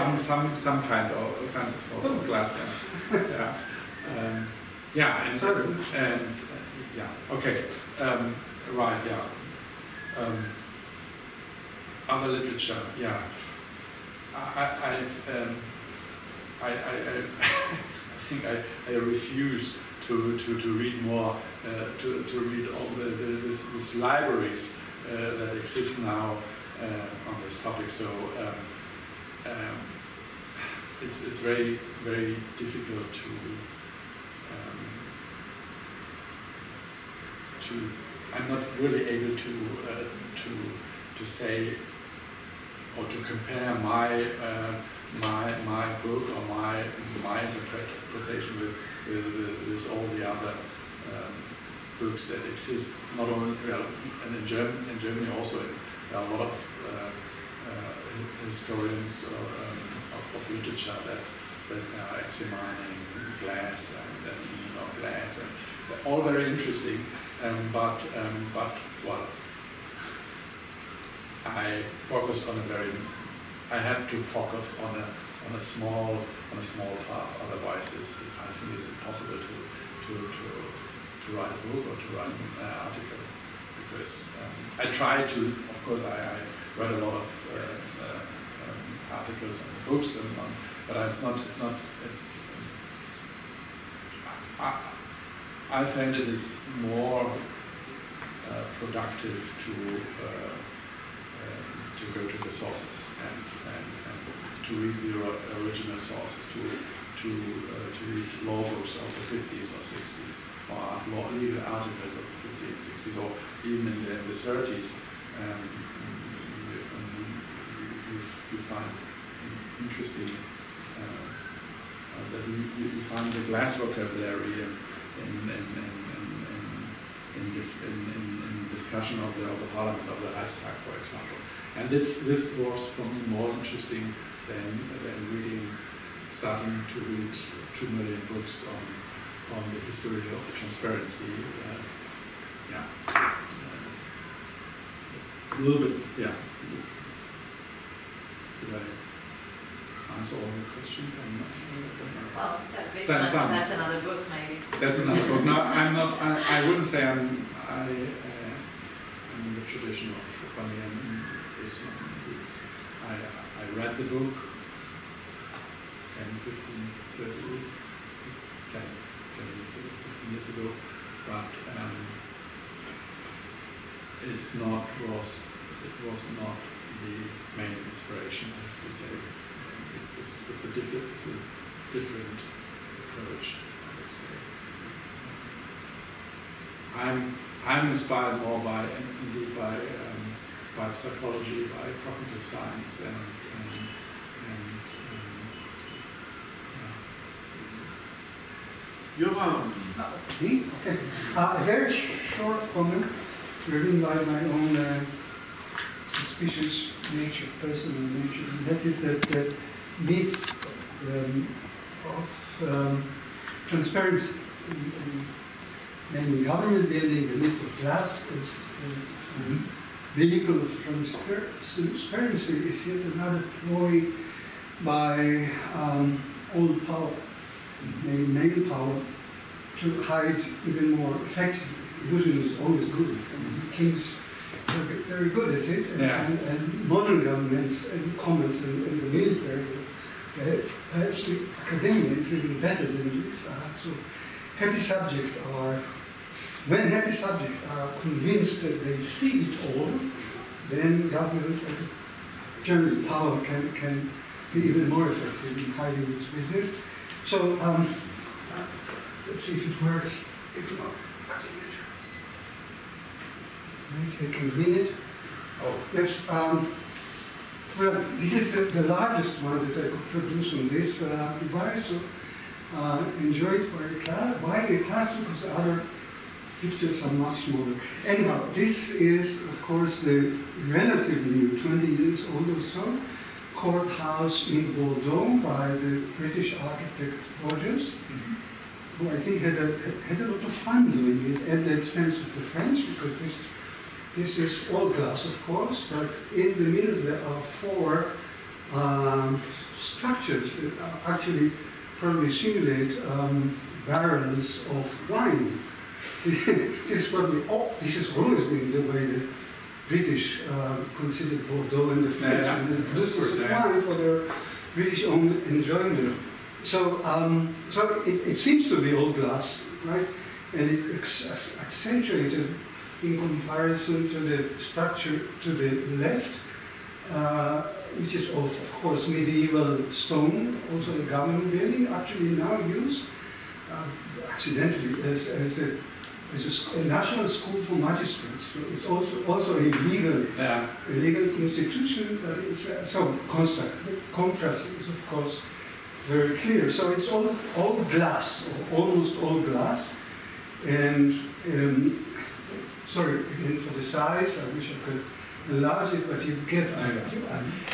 Speaker 2: Other literature, I think I refuse to read more, to read all these libraries that exist now on this topic. So it's very, very difficult to I'm not really able to say or to compare my my book or my interpretation with all the other books that exist. Not only and in Germany also there are a lot of historians of literature that are examining glass and the meaning of glass, and they're all very interesting. But well, I focused on I had to focus on a small part. Otherwise, I think it's impossible to write a book or to write an article, because I tried to. Of course, I read a lot of articles and books, but I find it is more productive to go to the sources and to read the original sources, to read law books of the 50s or 60s, or legal articles of the 50s and 60s, or even in the 30s. You find interesting that you find the glass vocabulary in discussion of the Parliament of the Reichstag, for example. And this was for me more interesting than starting to read 2 million books on the history of transparency. A little bit, yeah. Did I answer all the questions?
Speaker 4: Well, that's another book, maybe.
Speaker 2: That's another book. No, I'm not. I wouldn't say I'm in the tradition of Daniel. I read the book 10, 15, 30 years, 10 years ago, 15 years ago, but it was not the main inspiration, I have to say. It's a different approach, I would say. I'm inspired more by psychology, by cognitive science,
Speaker 5: Me? Okay. A very short comment, driven by my own suspicious nature, personal nature, and that is that the myth of transparency, namely government building, the myth of glass as vehicle of transparency, is yet another ploy by old power, namely male power, to hide even more effectively. Illusion is always good, and kings are very good at it, and modern governments and commerce and the military, actually academia is even better than this. So happy subjects are, when happy subjects are convinced that they see it all, then government and general power can be even more effective in hiding its business. So let's see if it works. If not, doesn't matter. May take a minute. Oh yes. Well, this is the largest one that I could produce on this device. So enjoyed by the class because the other pictures are much smaller. Anyhow, this is, of course, the relatively new, 20 years old or so, courthouse in Bordeaux by the British architect Rogers, who I think had a lot of fun doing it at the expense of the French, because this is all glass, of course, but in the middle there are 4 structures that actually probably simulate barrels of wine. This has always been the way the British considered Bordeaux and the French and the producers of wine for their British own enjoyment. So, it seems to be all glass, right? And it accentuated in comparison to the structure to the left, which is of course medieval stone, also a government building, actually now used accidentally as the It's a national school for magistrates. So it's also a legal institution, but it's so the contrast is of course very clear. So it's all glass, or almost all glass, and sorry again for the size. I wish I could enlarge it, but you get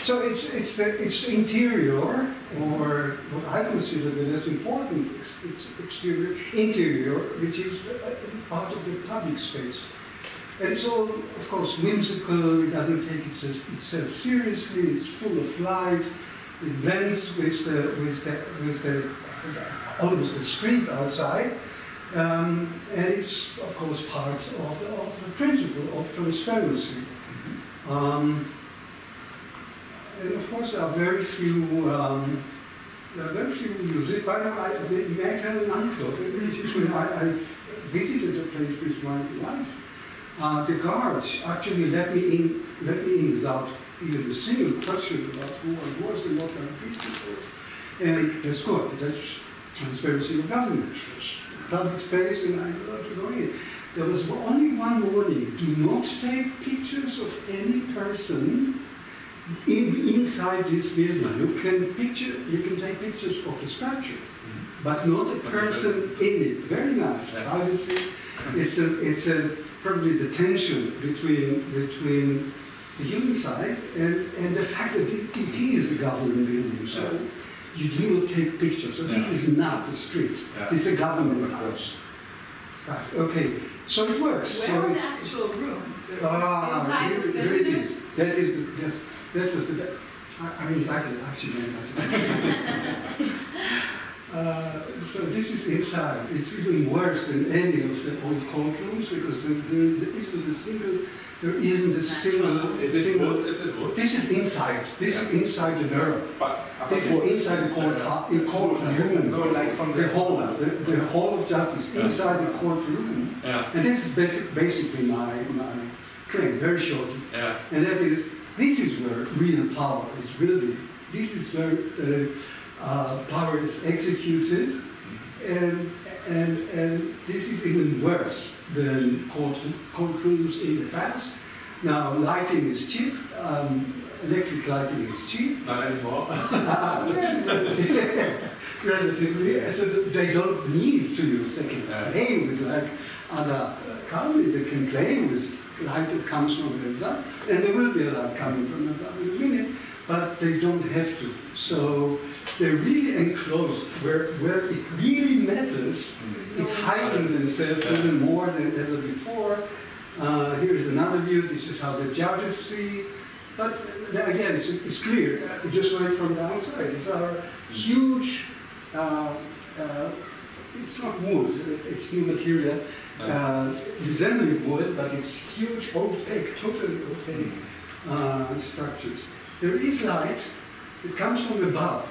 Speaker 5: so it's the interior, or what I consider the less important interior, which is part of the public space. And it's all, of course, whimsical. It doesn't take itself seriously. It's full of light. It blends with the almost the street outside. And it's, of course, part of the principle of transparency. And of course, there are very few music. By the way, may I tell an anecdote? Which is when I visited the place with my wife. The guards actually let me in without even a single question about who I was and what my business was. And that's good. That's transparency of government. Public space, and I'm allowed to go in. There was only one warning: do not take pictures of any person inside this building. You can take pictures of the structure, but not a person in it. Very nice. Privacy. It's probably the tension between the human side and the fact that it is a government building. So you do not take pictures. So this is not the street. It's a government house. Right. Okay. So it works.
Speaker 6: Where
Speaker 5: so
Speaker 6: are the
Speaker 5: it's,
Speaker 6: actual rooms? Inside the
Speaker 5: here it is. That was the. I invited actually. So this is inside. It's even worse than any of the old courtrooms because there isn't a single.
Speaker 2: Is this wood? Is this wood?
Speaker 5: This is inside. This is inside the mirror. This is inside the courtroom.
Speaker 3: So like from
Speaker 5: the hall of justice inside the courtroom. And this is basically my claim, very shortly. And that is, this is where real power is really. This is where power is executed, and this is even worse than courtrooms in the past. Now, lighting is cheap. Electric lighting is cheap.
Speaker 2: Not anymore.
Speaker 5: Relatively. So they don't need to use. They can play with like other companies. They can play with light that comes from the above, and there will be a light coming from above in a minute, but they don't have to. So they're really enclosed where it really matters. It's hiding themselves even more than ever before. Here is another view. This is how the judges see. But again, it's clear, just right from the outside. It's our huge, it's not wood, it's new material, resembling wood, but it's huge, opaque, totally opaque structures. There is light. It comes from above.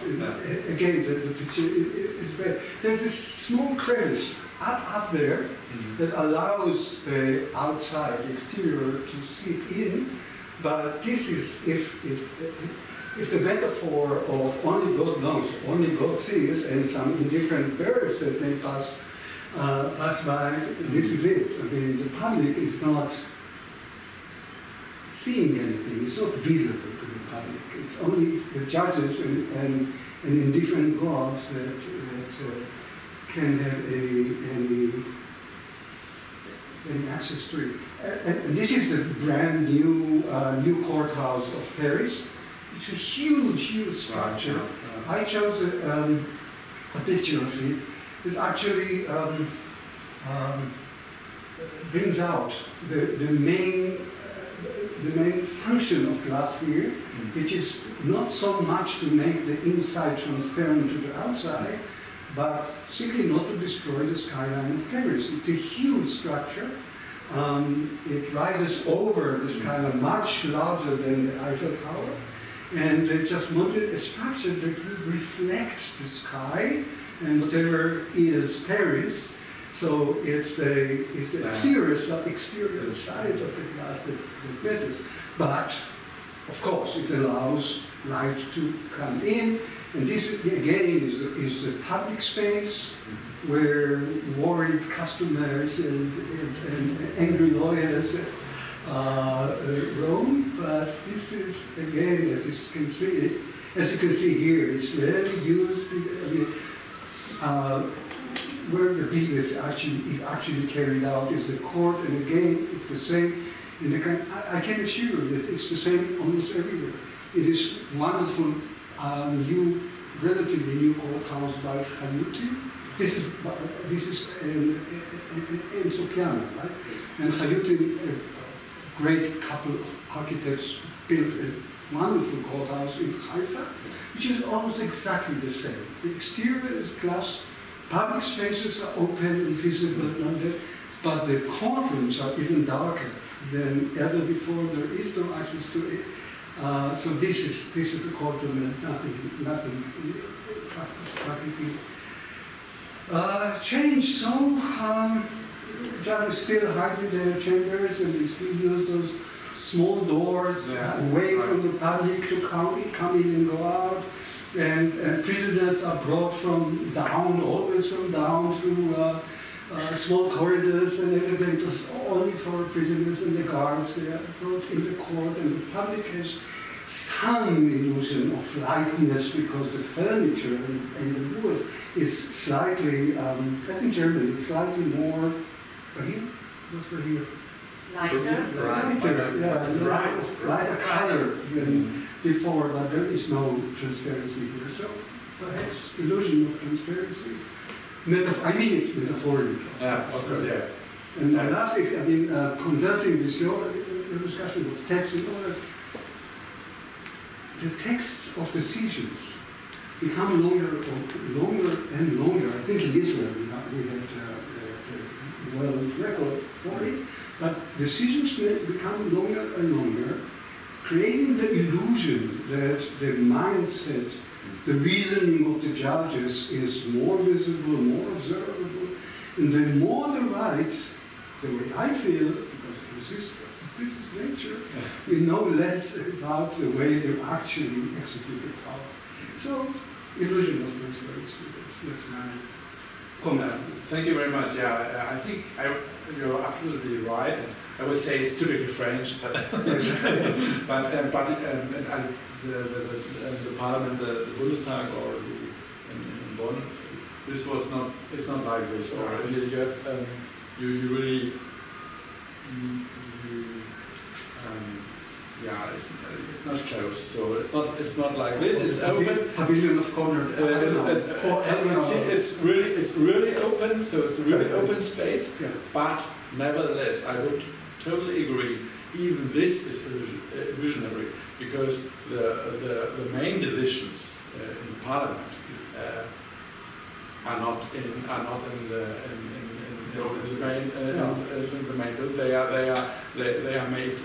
Speaker 5: Again, the picture is bad. There's this small crevice up there that allows the outside, the exterior, to seep in. But this is, if the metaphor of only God knows, only God sees, and some indifferent birds that may pass by, this is it. I mean, the public is not seeing anything. It's not visible to the public. It's only the judges and indifferent gods that can have any access to it. And this is the brand new courthouse of Paris. It's a huge, huge structure. I chose a picture of it. It actually brings out the main function of glass here, which is not so much to make the inside transparent to the outside, but simply not to destroy the skyline of Paris. It's a huge structure. It rises over the skyline, much larger than the Eiffel Tower, and they just wanted a structure that would reflect the sky and whatever is Paris. So it's the exterior side of the glass that matters. But, of course, it allows light to come in. And this, again, is the public space where worried customers and angry lawyers roam. But this is, again, as you can see here, it's rarely used. Where the business is actually carried out is the court, and again, it's the same. I can assure you that it's the same almost everywhere. It is wonderful, relatively new courthouse by Chayuti. This is in Sopiano, right? And Chayuti, a great couple of architects, built a wonderful courthouse in Haifa, which is almost exactly the same. The exterior is glass, public spaces are open and visible and all that, but the courtrooms are even darker than ever before. There is no access to it. So this is the courtroom, and nothing practically changed. So judges still hide their chambers, and they still use those small doors away from the public to come in and go out. And prisoners are brought from down, always from down through small corridors and elevators, only for prisoners and the guards. They are brought in the court, and the public has some illusion of lightness because the furniture and the wood is slightly, as in Germany, slightly more, here? What's right here? Lighter color than before, but there is no transparency here. So perhaps illusion of transparency. I mean it metaphorically.
Speaker 2: Yeah, of course, yeah.
Speaker 5: And lastly, I mean, conversing with your discussion of text in order, the texts of decisions become longer and longer. I think in Israel we have the world record for it. But decisions become longer and longer, creating the illusion that the mindset, the reasoning of the judges is more visible, more observable, and the more the right, the way I feel, because this is nature, we know less about the way they actually execute the power. So, illusion of transparency, that's my comment.
Speaker 2: Thank you very much. Yeah, I think you're absolutely right. And I would say it's typically French, but the parliament, the Bundestag, or in Bonn, this was not. It's not like this. Or you have you really. Yeah, it's not closed, so it's not like this. It's open.
Speaker 5: Pavilion of corner.
Speaker 2: It's really open. So it's a really open space. Yeah. But nevertheless, I would totally agree. Even this is illusionary because the main decisions in the parliament are not in the main. They are made.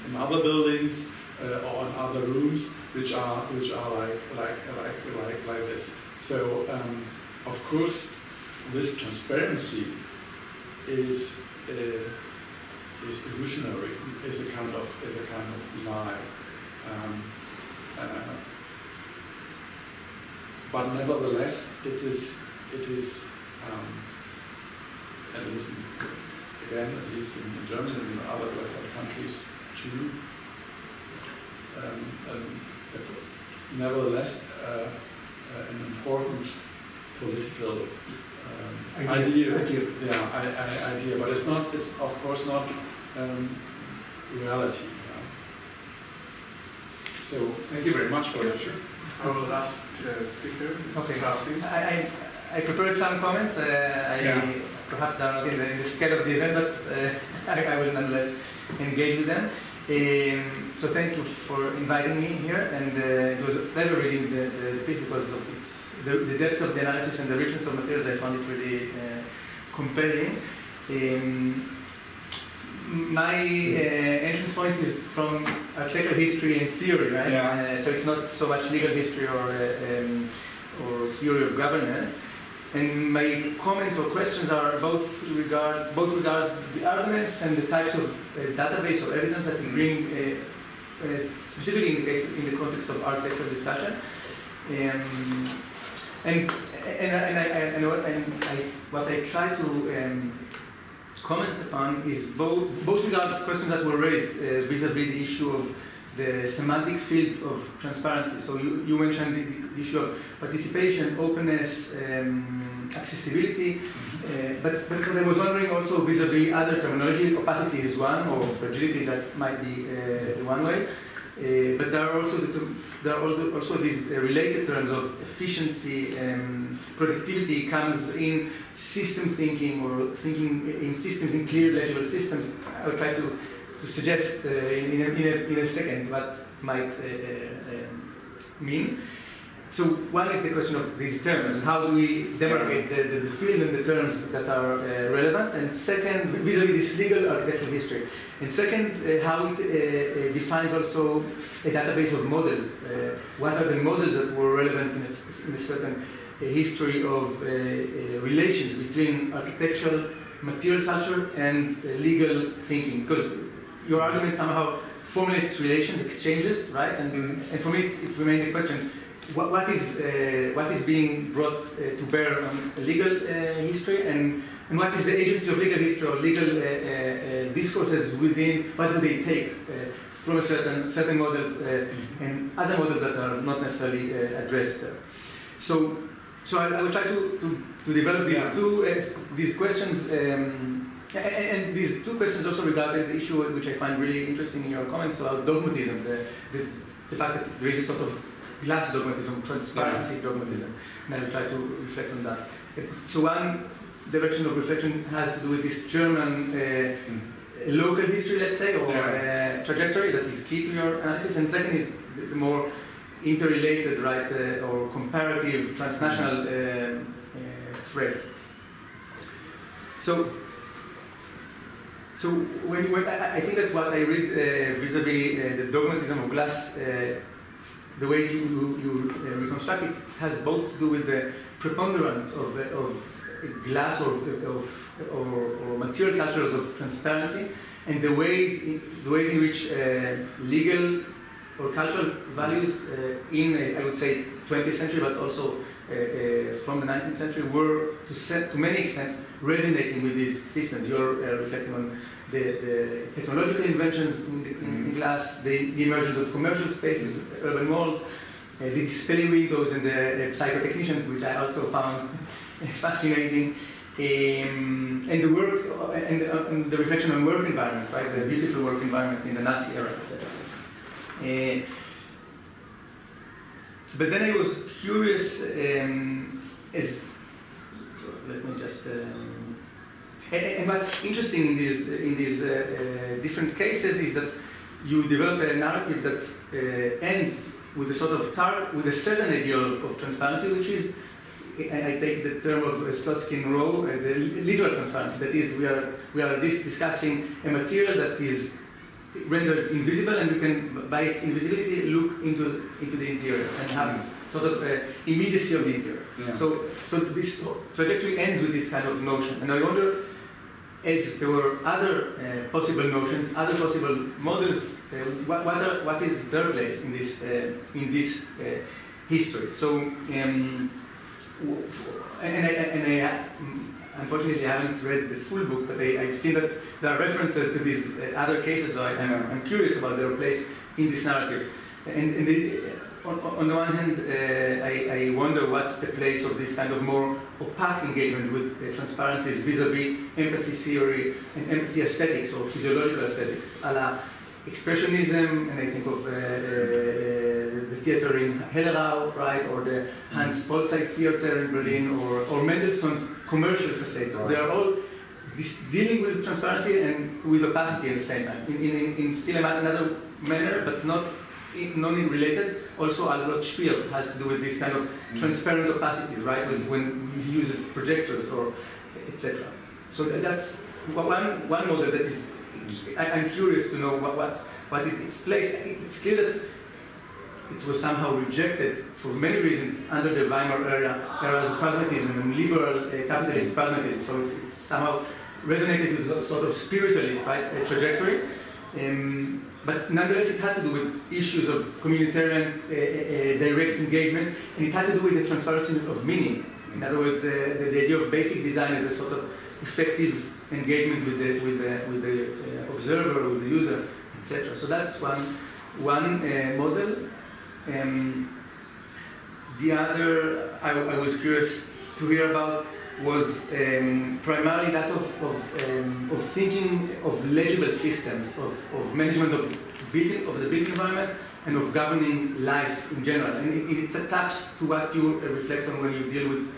Speaker 2: In other buildings or in other rooms, which are like this. So of course, this transparency is illusionary. Is a kind of lie. But nevertheless, it is. And listen. Again, at least in Germany and in other countries too. Nevertheless, an important political idea. Yeah, idea, but it's not. It's of course not reality. So thank you very much for that.
Speaker 1: Our last speaker.
Speaker 3: Okay. I prepared some comments. Perhaps they are not in the scale of the event, but I will nonetheless engage with them. So thank you for inviting me here, and it was a pleasure reading the piece because of the depth of the analysis and the richness of materials. I found it really compelling. My entrance point is from architectural history and theory, right?
Speaker 2: Yeah.
Speaker 3: So it's not so much legal history or theory of governance. And my comments or questions are both regard the arguments and the types of database or evidence that we bring specifically in the context of architectural discussion. What I try to comment upon is both regards questions that were raised vis-a-vis the issue of the semantic field of transparency. So you mentioned the issue of participation, openness, accessibility, but I was wondering also vis-a-vis other terminology. Opacity is one, or fragility that might be one way. But there are also these related terms of efficiency, productivity comes in system thinking, or thinking in systems, in clear legible systems. I will try to suggest in a second what might mean. So one is the question of these terms, and how do we demarcate the field and the terms that are relevant, and second, vis-a-vis this legal architectural history. And second, how it defines also a database of models. What are the models that were relevant in a certain history of relations between architectural, material culture, and legal thinking? Because your argument somehow formulates relations, exchanges, right? And for me, it remains the question, what is being brought to bear on legal history, and what is the agency of legal history or legal discourses within? What do they take from certain models and other models that are not necessarily addressed there? So I will try to develop these questions, and these two questions also regarding the issue which I find really interesting in your comments about dogmatism, the fact that there is a sort of glass dogmatism, transparency dogmatism, and I will try to reflect on that. So one direction of reflection has to do with this German local history, let's say, or trajectory that is key to your analysis, and second is the more interrelated, right, or comparative transnational thread. So when I think that what I read vis-a-vis the dogmatism of glass, the way you reconstruct it has both to do with the preponderance of glass or material cultures of transparency, and the ways in which legal or cultural values in, I would say, 20th century, but also from the 19th century, were to many extents resonating with these systems. You're reflecting on the technological inventions in glass, the emergence of commercial spaces, urban malls, the display windows, and the psychotechnicians, which I also found fascinating, and the work and the reflection on work environment, right? The beautiful work environment in the Nazi era, etc. But then I was curious, let me just. And what's interesting in these different cases is that you develop a narrative that ends with a sort of with a certain ideal of transparency, which is, I take the term of Slotsky and Rowe, the literal transparency. That is, we are discussing a material that is rendered invisible, and we can, by its invisibility, look into the interior and have this sort of immediacy of the interior. Yeah. So this trajectory ends with this kind of notion, and I wonder, as there were other possible notions, other possible models, what is their place in this history? So, I unfortunately I haven't read the full book, but I've seen that there are references to these other cases, so I'm curious about their place in this narrative. On the one hand, I wonder what's the place of this kind of more opaque engagement with transparencies vis-a-vis empathy theory and empathy aesthetics, or physiological aesthetics, a la expressionism, and I think of the theater in Hellerau, right, or the Hans Polzeit theater in Berlin, or Mendelssohn's commercial facades. Right. They are all dealing with transparency and with opacity at the same time, in still another manner, but not non-related. Also, Albert Speer has to do with this kind of transparent opacities, right, when he uses projectors or etc. So that's one model that is. I'm curious to know what is its place. It's clear that it was somehow rejected for many reasons under the Weimar era's pragmatism and liberal capitalist pragmatism. So it somehow resonated with a sort of spiritualist, right, trajectory. but nonetheless it had to do with issues of communitarian direct engagement, and it had to do with the transparency of meaning. In other words, the idea of basic design as a sort of effective engagement with the observer, with the user, etc. So that's one model. The other I was curious to hear about was primarily that of thinking of legible systems, of management of the built environment, and of governing life in general. And it taps to what you reflect on when you deal with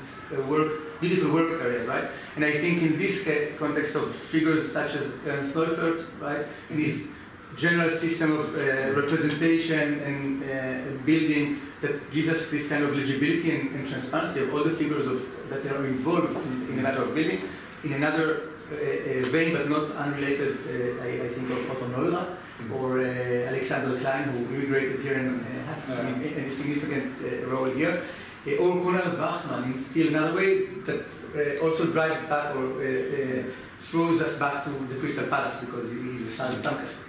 Speaker 3: beautiful work areas, right? And I think in this context of figures such as Ernst Neufeld, right, in his general system of representation and building that gives us this kind of legibility and transparency of all the figures that are involved in a matter of building. In another vein, but not unrelated, I think of Otto Neurath or Alexander Klein, who immigrated here and had a significant role here. Or Konrad Wachsmann, in still another way, that also drives back or throws us back to the Crystal Palace because he's a son of Sankas.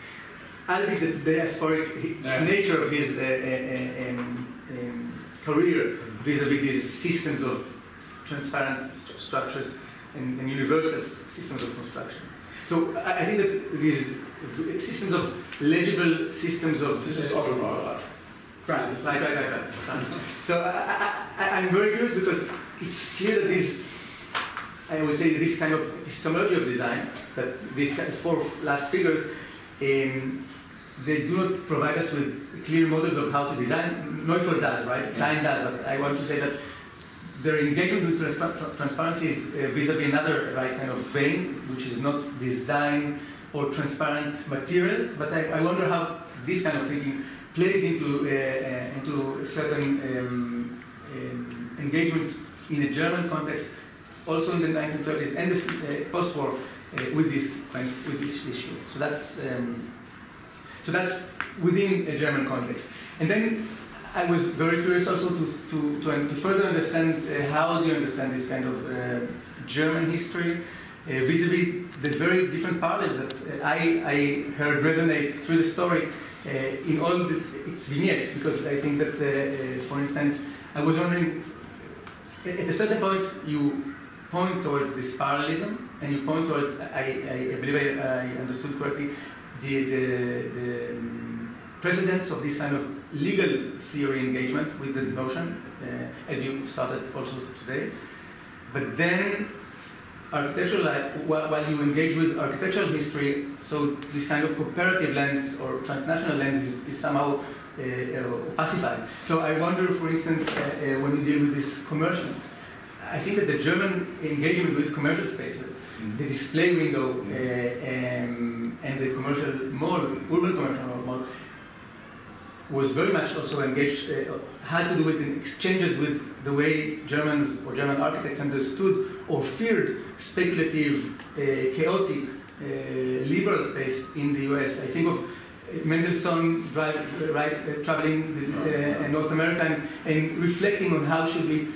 Speaker 3: Albeit the diasporic nature of his career vis-a-vis these systems of transparent structures and universal systems of construction. So I think that these systems of legible systems of...
Speaker 2: This is Otto Neurath.
Speaker 3: Right. So I'm very curious because it's clear that I would say this kind of epistemology of design, that these kind of four last figures, they do not provide us with clear models of how to design. Neufeld does, right? Klein does, but I want to say that their engagement with transparency is vis-a-vis another kind of vein, which is not design or transparent materials, but I wonder how this kind of thinking plays into a certain engagement in a German context, also in the 1930s and the post-war with this issue. So that's within a German context. And then I was very curious also to further understand how do you understand this kind of German history vis-a-vis the very different parallels that I heard resonate through the story in all its vignettes, because I think that, for instance, I was wondering, at a certain point you point towards this parallelism, and you point towards, I believe I understood correctly, the precedence of this kind of legal theory engagement with the notion, as you started also today. But then architectural, while you engage with architectural history, so this kind of comparative lens or transnational lens is somehow pacified. So I wonder, for instance, when you deal with this commercial, I think that the German engagement with commercial spaces, the display window and the commercial mall, urban commercial mall, was very much also engaged, had to do with exchanges with the way Germans or German architects understood or feared speculative, chaotic, liberal space in the US. I think of Mendelssohn traveling North America and reflecting on how should we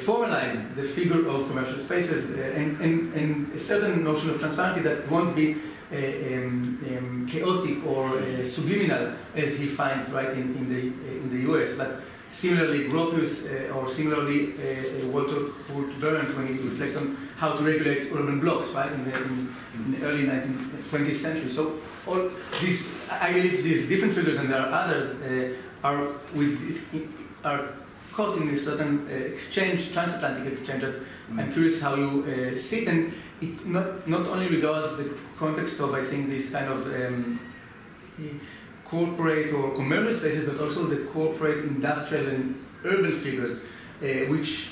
Speaker 3: formalize the figure of commercial spaces and a certain notion of transparency that won't be chaotic or subliminal as he finds right in the US. But similarly, Gropius or similarly Walter Berndt when he reflects on how to regulate urban blocks, right, in the early 20th century. So all these, I believe, these different figures, and there are others, are caught in a certain exchange, transatlantic exchange. That I'm curious how you see it, and it not only regards the context of, I think, this kind of corporate or commercial spaces, but also the corporate, industrial, and urban figures, which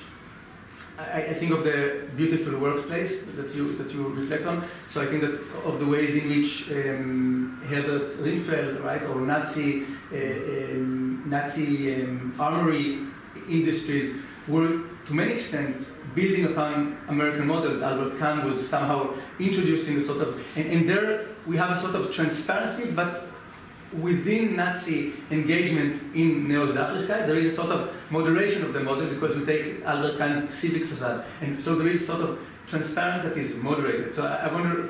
Speaker 3: I think of the beautiful workplace that you reflect on. So I think that of the ways in which Herbert Rinfel, right, or Nazi armory industries were to many extent building upon American models. Albert Kahn was somehow introduced in a sort of, and there we have a sort of transparency, but within Nazi engagement in Neo-Sachlichkeit, there is a sort of moderation of the model because we take Albert Kahn's civic facade. And so there is sort of transparent that is moderated. So I wonder,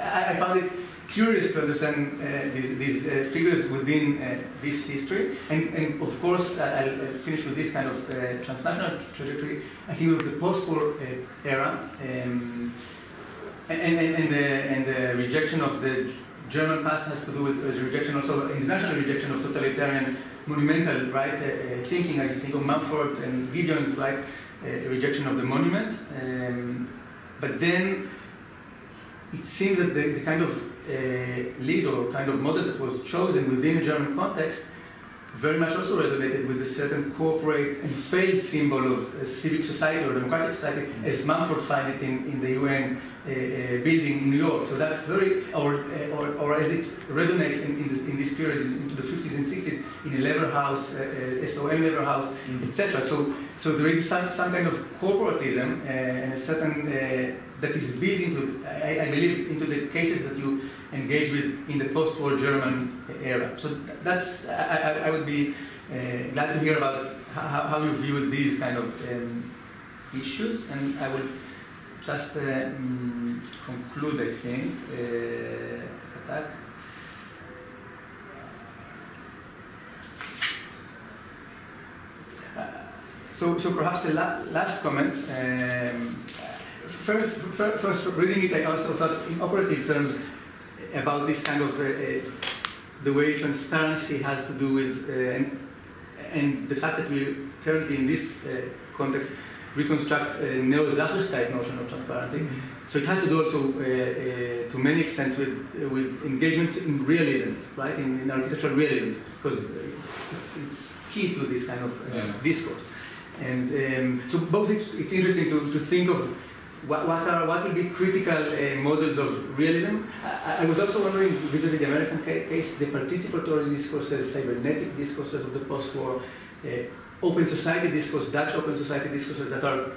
Speaker 3: I found it curious to understand these figures within this history. And of course, I'll finish with this kind of transnational trajectory. I think of the post-war era and the rejection of the German past has to do with the rejection, also international rejection of totalitarian monumental, right, thinking. I think of Mumford and Gideon's, right, rejection of the monument. But then it seems that the kind of lead or kind of model that was chosen within a German context very much also resonated with a certain corporate and failed symbol of civic society or democratic society, as Mumford finds it in the UN building in New York. So that's very, or as it resonates in this period into the 50s and 60s in a labor house, SOM labor house, etc. So there is some kind of corporatism and a certain that is built into, I believe, into the cases that you engage with in the post-war German era. So that's, I would be glad to hear about how you view these kind of issues, and I will just conclude, I think. So perhaps a last comment. First, reading it, I also thought in operative terms about this kind of the way transparency has to do with and the fact that we currently in this context reconstruct a neo-Sachlichkeit notion of transparency. So it has to do also to many extents with engagements in realism, right? In architectural realism, because it's key to this kind of discourse. And so both it's interesting to think of what will be critical models of realism. I was also wondering, vis-a-vis the American case, the participatory discourses, cybernetic discourses of the post-war, open society discourse, Dutch open society discourses that are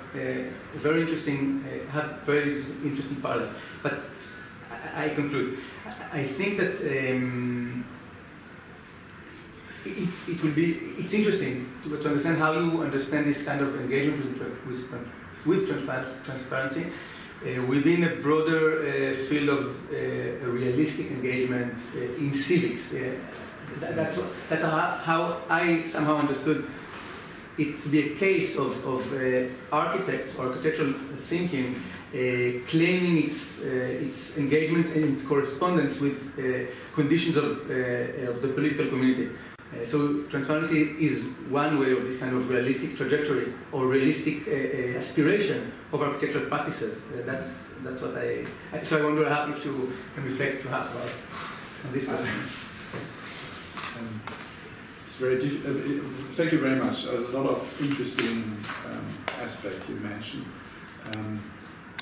Speaker 3: very interesting, have very interesting parallels. But I conclude. I think that it's interesting to understand how you understand this kind of engagement with transparency within a broader field of realistic engagement in civics. That's how I somehow understood it to be a case of architects or architectural thinking claiming its engagement and its correspondence with conditions of the political community. So transparency is one way of this kind of realistic trajectory or realistic aspiration of architectural practices. That's what so I wonder how if you can reflect perhaps about this question.
Speaker 2: It's very thank you very much. A lot of interesting aspects you mentioned,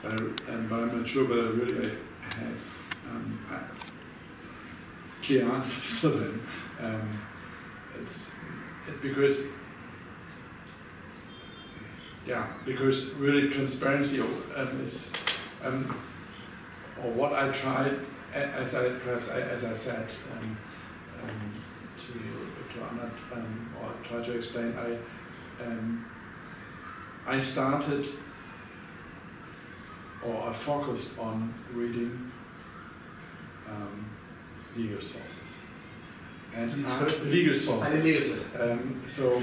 Speaker 2: but I'm not sure whether really I have clear answers to them. Because really transparency is, or what I tried, as I said, or try to explain, I started, or I focused on reading legal sources. And legal sources. So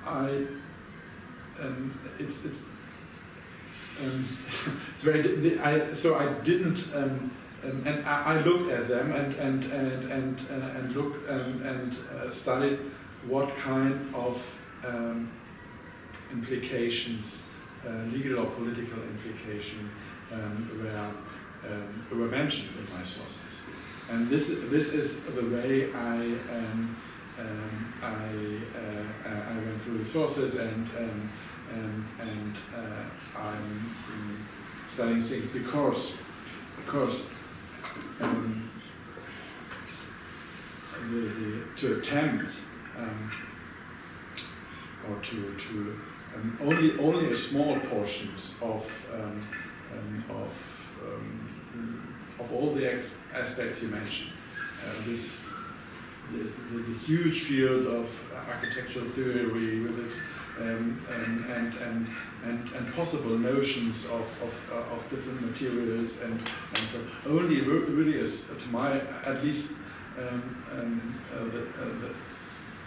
Speaker 2: I it's very. So I didn't, and I looked at them and looked and studied what kind of implications, legal or political implication, were mentioned in my sources, and this is the way I went through the sources and I'm studying things because to attempt or to only a small portions of all the aspects you mentioned. This huge field of architectural theory with its and possible notions of different materials and so only really is, to my at least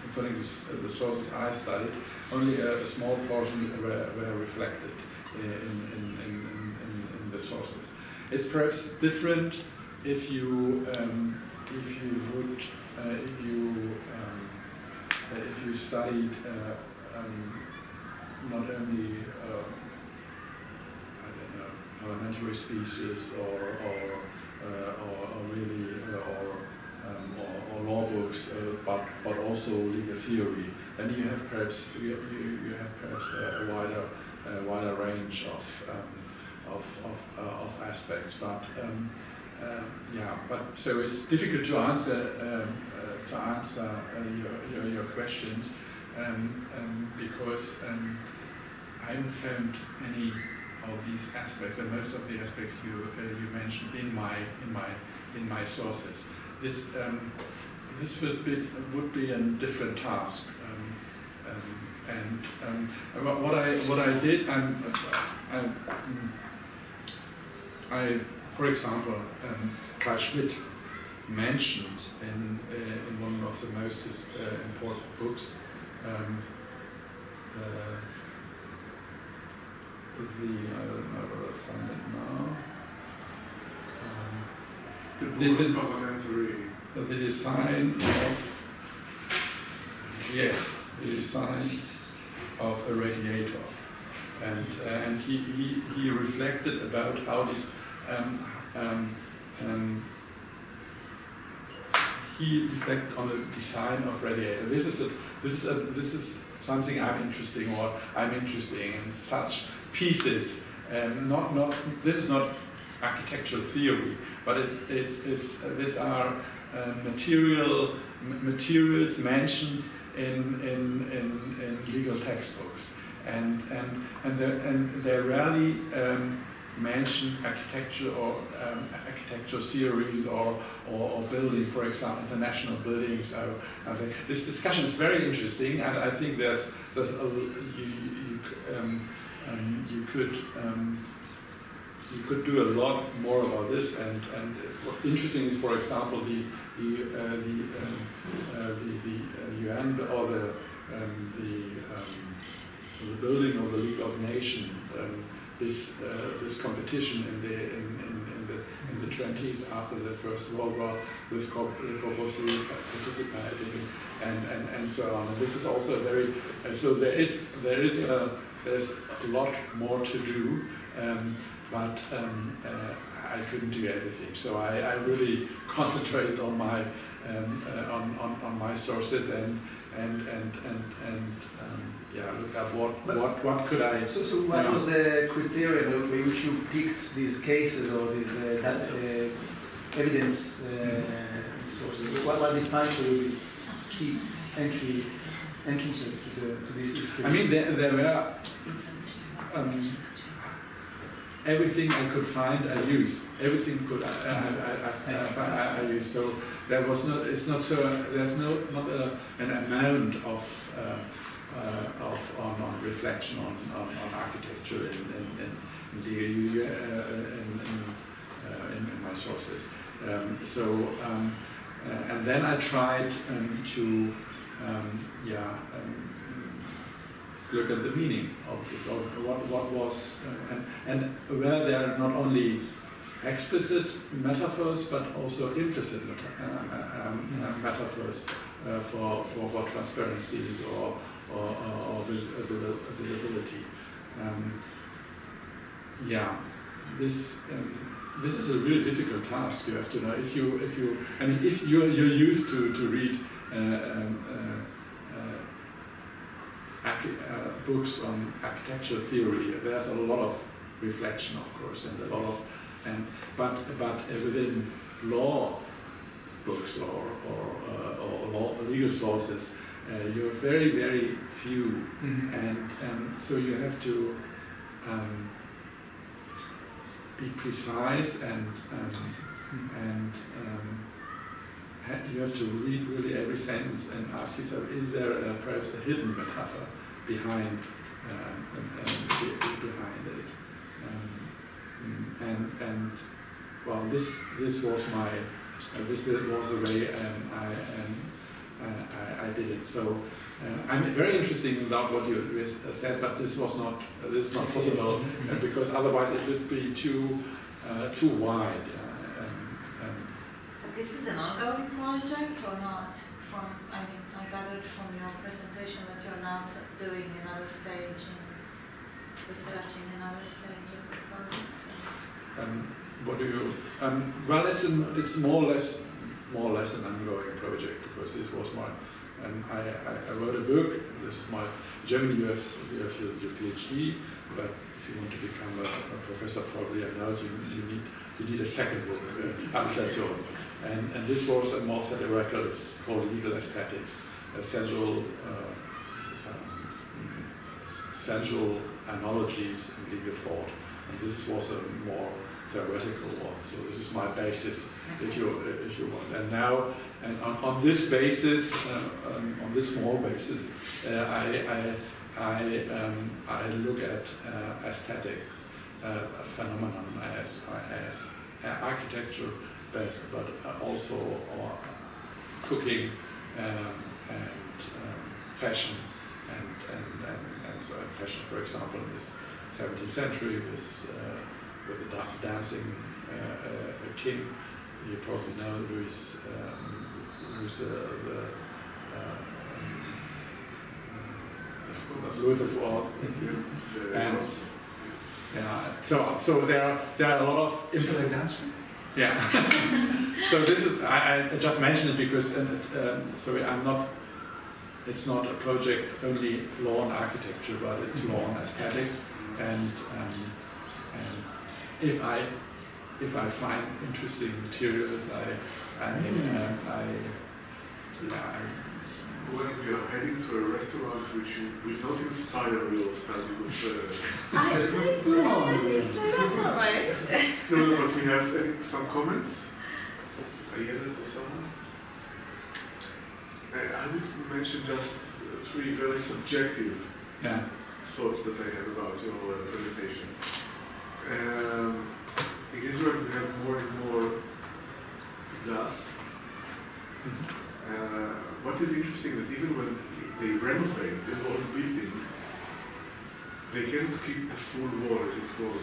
Speaker 2: concerning the sources I studied, only a small portion were reflected in the sources. It's perhaps different if you studied not only I don't know, elementary species or law books, but also legal theory. Then you have perhaps a wider range of aspects. But yeah, but so it's difficult to answer your questions because I haven't found any of these aspects, and most of the aspects you mentioned in my sources. This would be a different task, and what I did, I for example, Carl Schmitt mentioned in one of the most important books I don't know where I find it now. The design of a radiator, and he reflected about how this he reflected on the design of radiator. This is something I'm interested in such pieces. This is not architectural theory, but these are materials mentioned in legal textbooks, and they rarely mention architecture or architectural theories or building, for example, international buildings. I think this discussion is very interesting, and I think you could do a lot more about this. And what interesting is, for example, the UN or the building of the League of Nations. This competition in the 20s after the First World War, with Corbusier participating and so on. And this is also very so there's a lot more to do, but I couldn't do everything. So I really concentrated on my on my sources and yeah, look at what could I. So
Speaker 3: what was the criteria by which you picked these cases or these evidence sources? What defined for you these key entrances to this history?
Speaker 2: I mean, there were everything I could find. I used everything I used. So there was not. It's not so. There's not an amount of on reflection on architecture in my sources. And then I tried to look at the meaning of it, what was, and where there are not only explicit metaphors but also implicit metaphors for transparencies or visibility. This is a really difficult task. You have to know if you're used to read books on architectural theory. There's a lot of reflection, of course, and a lot of but within law books or legal sources. You have very, very few, and so you have to be precise and you have to read really every sentence and ask yourself: is there perhaps a hidden metaphor behind behind it. And well, this was my this was the way I did it. So I'm very interested about what you said, but this is not possible because otherwise it would be too wide.
Speaker 4: This is an ongoing project or not? I gathered from your presentation that you're now doing another stage and researching another stage of the project.
Speaker 2: What do you? Well, it's more or less an ongoing project because this was my. I wrote a book. This is my Germany. You have your PhD, but if you want to become a professor, probably I know you need a second book. And this was a more theoretical. It's called legal aesthetics, essential analogies in legal thought. And this was a more theoretical one. So this is my basis, if you want. And now, on this basis, on this small basis, I look at aesthetic phenomenon as architecture based, but also cooking and fashion and so fashion, for example, in this 17th century with the dancing king. You probably know Louis the Fourth. And so there are a lot of.
Speaker 5: Should I dance?
Speaker 2: Yeah. So this is I just mentioned it because sorry, I'm not. It's not a project only law and architecture, but it's law and aesthetics, and if I find interesting materials,
Speaker 1: when we are heading to a restaurant which will not inspire real studies of
Speaker 4: I think so. That's all right.
Speaker 1: No, but we have some comments. Ayala or someone? I would mention just three very subjective thoughts that I have about your presentation. In Israel, we have more and more glass. What is interesting is even when they renovate the old building, they can't keep the full wall as it was.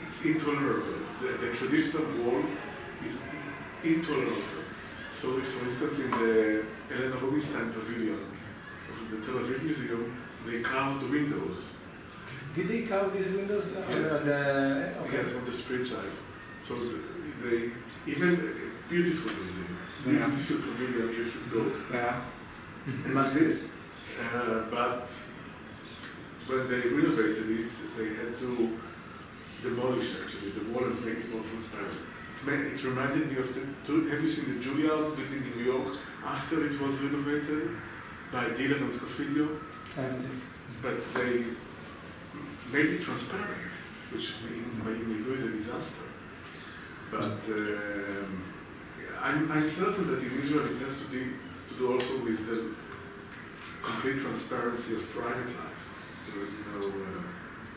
Speaker 1: It's intolerable. The traditional wall is intolerable. So, for instance, in the Elena Rubinstein Pavilion of the Tel Aviv Museum, they carved the windows.
Speaker 3: Did they carve these windows?
Speaker 1: Yes, on the street side. So they even beautiful building, beautiful pavilion. You should go.
Speaker 2: Yeah.
Speaker 1: Must this. But when they renovated it, they had to demolish actually the wall and make it more transparent. It reminded me of have you seen the Juilliard building in New York after it was renovated by Dylan and Scofidio? But they made it transparent, which in my view is a disaster. But I'm certain that in Israel it has to do also with the complete transparency of private life. Because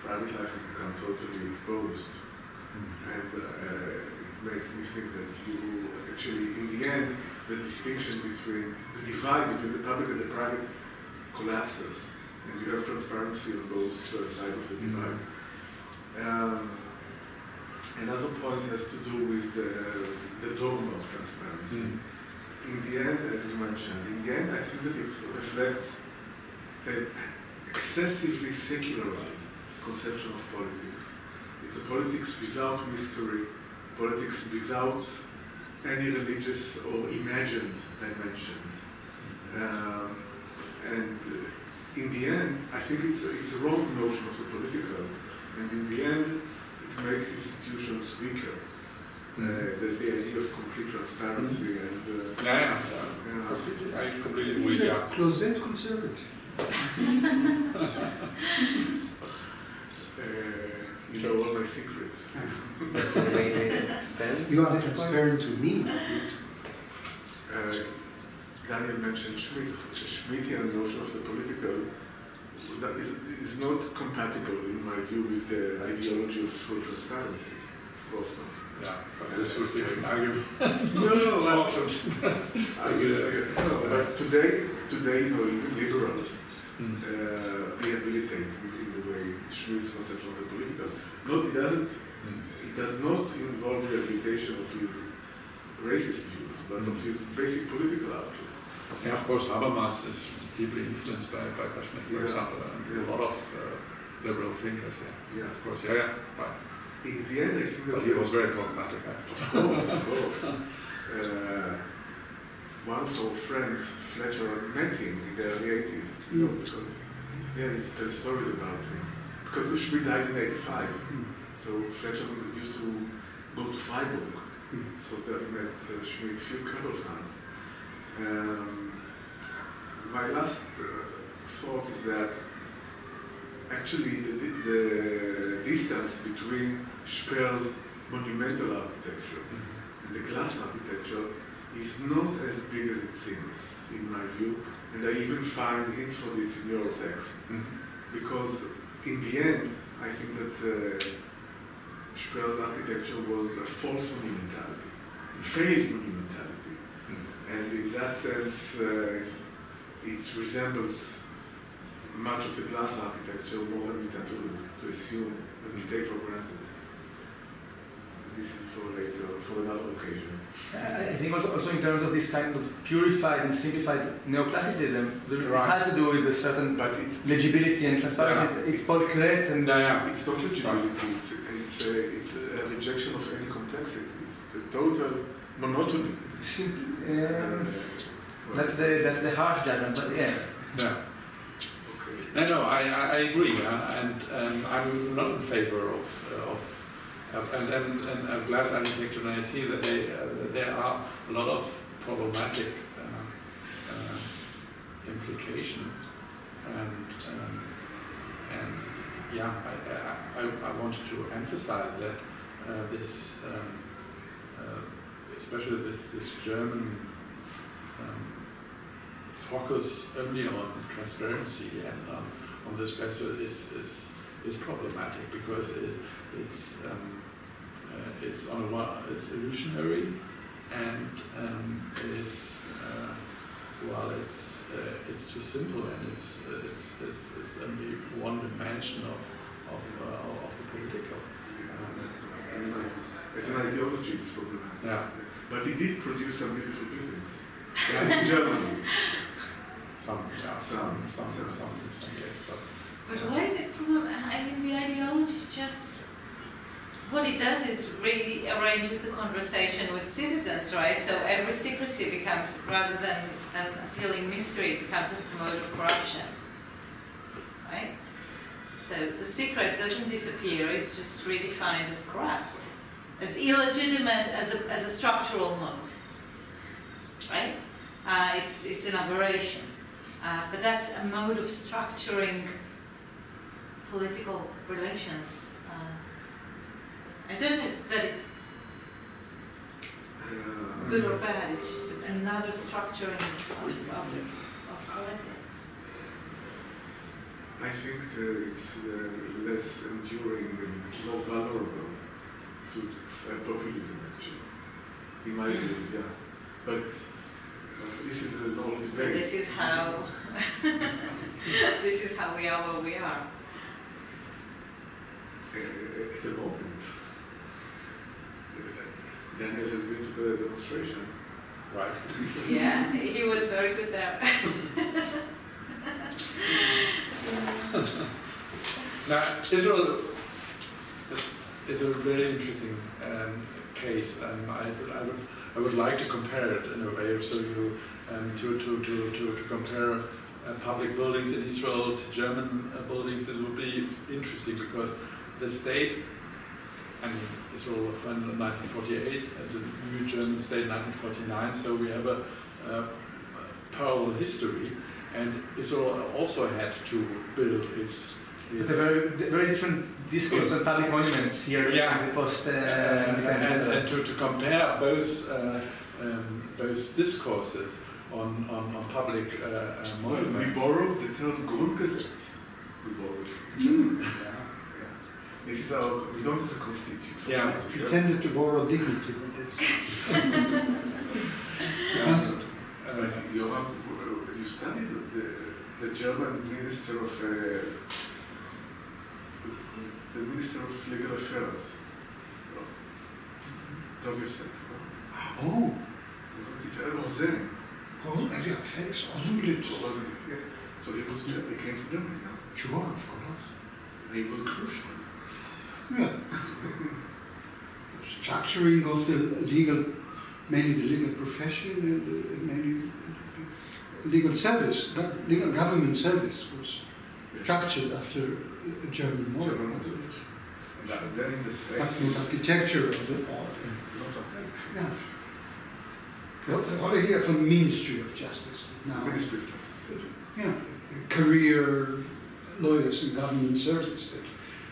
Speaker 1: private life has become totally exposed. And it makes me think that you actually, in the end, the distinction between, the divide between the public and the private collapses. And you have transparency on both sides of the divide. Another point has to do with the dogma of transparency. In the end, as you mentioned, in the end I think that it reflects an excessively secularized conception of politics. It's a politics without mystery, politics without any religious or imagined dimension. And in the end, I think it's a wrong notion of the political, and in the end, it makes institutions weaker. The idea of complete transparency and... I completely agree.
Speaker 5: He's a closet conservative.
Speaker 1: You know all my secrets.
Speaker 5: You are transparent to me.
Speaker 1: Daniel mentioned Schmitt. The Schmittian notion of the political that is not compatible, in my view, with the ideology of full transparency. Of course not.
Speaker 2: Yeah, but this would be an argument.
Speaker 1: But today, you know, even liberals rehabilitate in the way Schmidt's conception of the political. No, it does not involve rehabilitation of his racist views, but of his basic political outlook.
Speaker 2: Yeah, of course, Habermas is deeply influenced by Schmidt, for example, and a lot of liberal thinkers. Yeah, of course. Yeah. But
Speaker 1: in the end, I think that
Speaker 2: he was very problematic.
Speaker 1: Of course. One of our friends, Fletcher, met him in the early 80s. You know, because he tells stories about him. Because Schmidt died in 85. So Fletcher used to go to Freiburg. So that he met Schmidt a couple of times. My last thought is that actually the distance between Speer's monumental architecture and the glass architecture is not as big as it seems, in my view, and I even find hints for this in your text. Because in the end, I think that Speer's architecture was a false monumentality, a failed monumentality. And in that sense, it resembles much of the glass architecture more than we tend to assume and we take for granted. This is for later, for another occasion.
Speaker 3: I think also in terms of this kind of purified and simplified neoclassicism, it has to do with a certain legibility and transparency. It's called Kret and...
Speaker 1: It's not legibility, it's a rejection of any complexity. It's the total monotony.
Speaker 3: That's the harsh judgment, but yeah.
Speaker 2: Okay. No, I agree, and I'm not in favor of glass architecture, and I see that there are a lot of problematic implications, and I wanted to emphasize that this, especially this German focus only on transparency and on this vessel is problematic because it's illusionary and it's too simple and it's only one dimension of the political.
Speaker 1: As an ideology, it's problematic.
Speaker 2: Yeah.
Speaker 1: But it did produce some beautiful buildings. In Germany. Some yes.
Speaker 4: But why is it problematic? I mean, the ideology just, what it does is really arranges the conversation with citizens, right? So every secrecy becomes, rather than an appealing mystery, it becomes a mode of corruption, right? So the secret doesn't disappear, it's just redefined as corrupt, as illegitimate as a structural mode, right? It's an aberration. But that's a mode of structuring political relations. I don't know that it's good or bad, it's just another structuring of politics.
Speaker 1: I think it's less enduring and more vulnerable to populism, actually. In my view, yeah. But this is an old debate.
Speaker 4: So this is how we are where we are.
Speaker 1: At the moment, Daniel has been to the demonstration.
Speaker 2: Right.
Speaker 4: Yeah, he was very good there.
Speaker 2: Now, Israel is a very interesting case. I would like to compare it in a way, so you to compare public buildings in Israel to German buildings. It would be interesting because the state, I mean, Israel was founded in 1948, and the new German state in 1949. So we have a parallel history, and Israel also had to build its
Speaker 3: very different discourse on public monuments here in the post.
Speaker 2: And to compare both discourses on public monuments.
Speaker 1: We borrowed the term Grundgesetz We borrow it from German. Yeah. This is our, we don't have a constitute for
Speaker 2: Yeah.
Speaker 1: philosophy.
Speaker 5: Pretended to borrow dignity with this.
Speaker 1: But you studied the German Minister of Legal Affairs. Of yourself.
Speaker 5: Oh.
Speaker 1: Rosé.
Speaker 5: Oh, yeah, thanks. Rosenblit.
Speaker 1: So he came from Germany, no?
Speaker 5: Sure, of course.
Speaker 1: He was crucial.
Speaker 5: Yeah. Structuring of the legal, mainly the legal profession and mainly legal service, legal government service was structured after a German model.
Speaker 1: And then in the same...
Speaker 5: architecture of the art. Yeah. What I hear from Ministry of Justice now.
Speaker 1: Ministry of Justice.
Speaker 5: Yeah. Career lawyers in government service that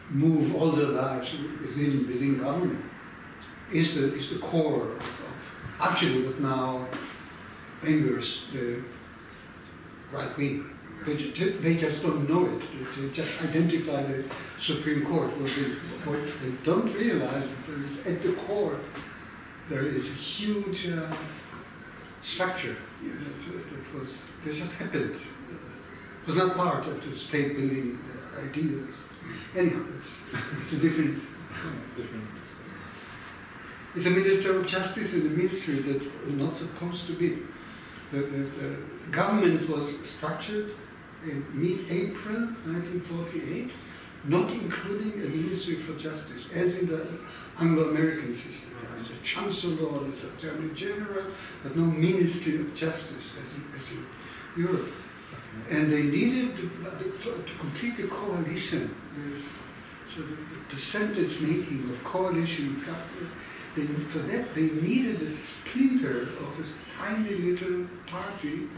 Speaker 5: move all their lives within government is the core of actually what now angers the right wing. They just don't know it. They just identify the Supreme Court. What they don't realize that there is at the core there is a huge structure that just happened. It was not part of the state building ideas. Anyhow, it's a different. It's a Minister of Justice in a ministry that was not supposed to be. The government was structured in mid-April 1948, not including a Ministry for Justice, as in the Anglo-American system. There is a Chancellor, there's a Attorney General, but no Ministry of Justice as in Europe. And they needed to complete the coalition, so the percentage making of coalition. For that, they needed a splinter of a tiny little party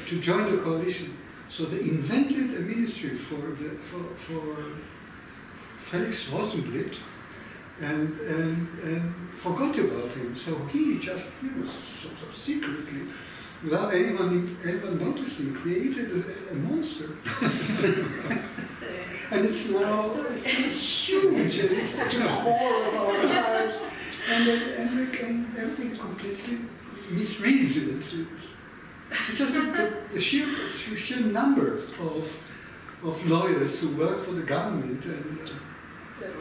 Speaker 5: to join the coalition. So they invented a ministry for Felix Rosenblit and forgot about him. So he just, sort of secretly, without anyone noticing, created a monster. And it's now huge, it's like the core of our lives, and everything completely misreads it. It's just the sheer number of lawyers who work for the government. And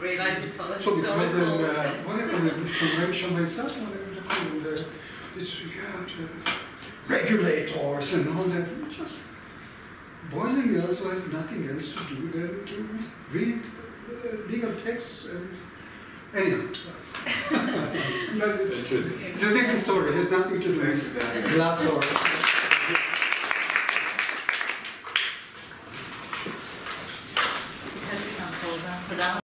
Speaker 4: realize it's all
Speaker 5: so we call them, regulators and all that. Just boys and girls who have nothing else to do than to read legal texts and anyhow. It's a different story. It has nothing to do with glass or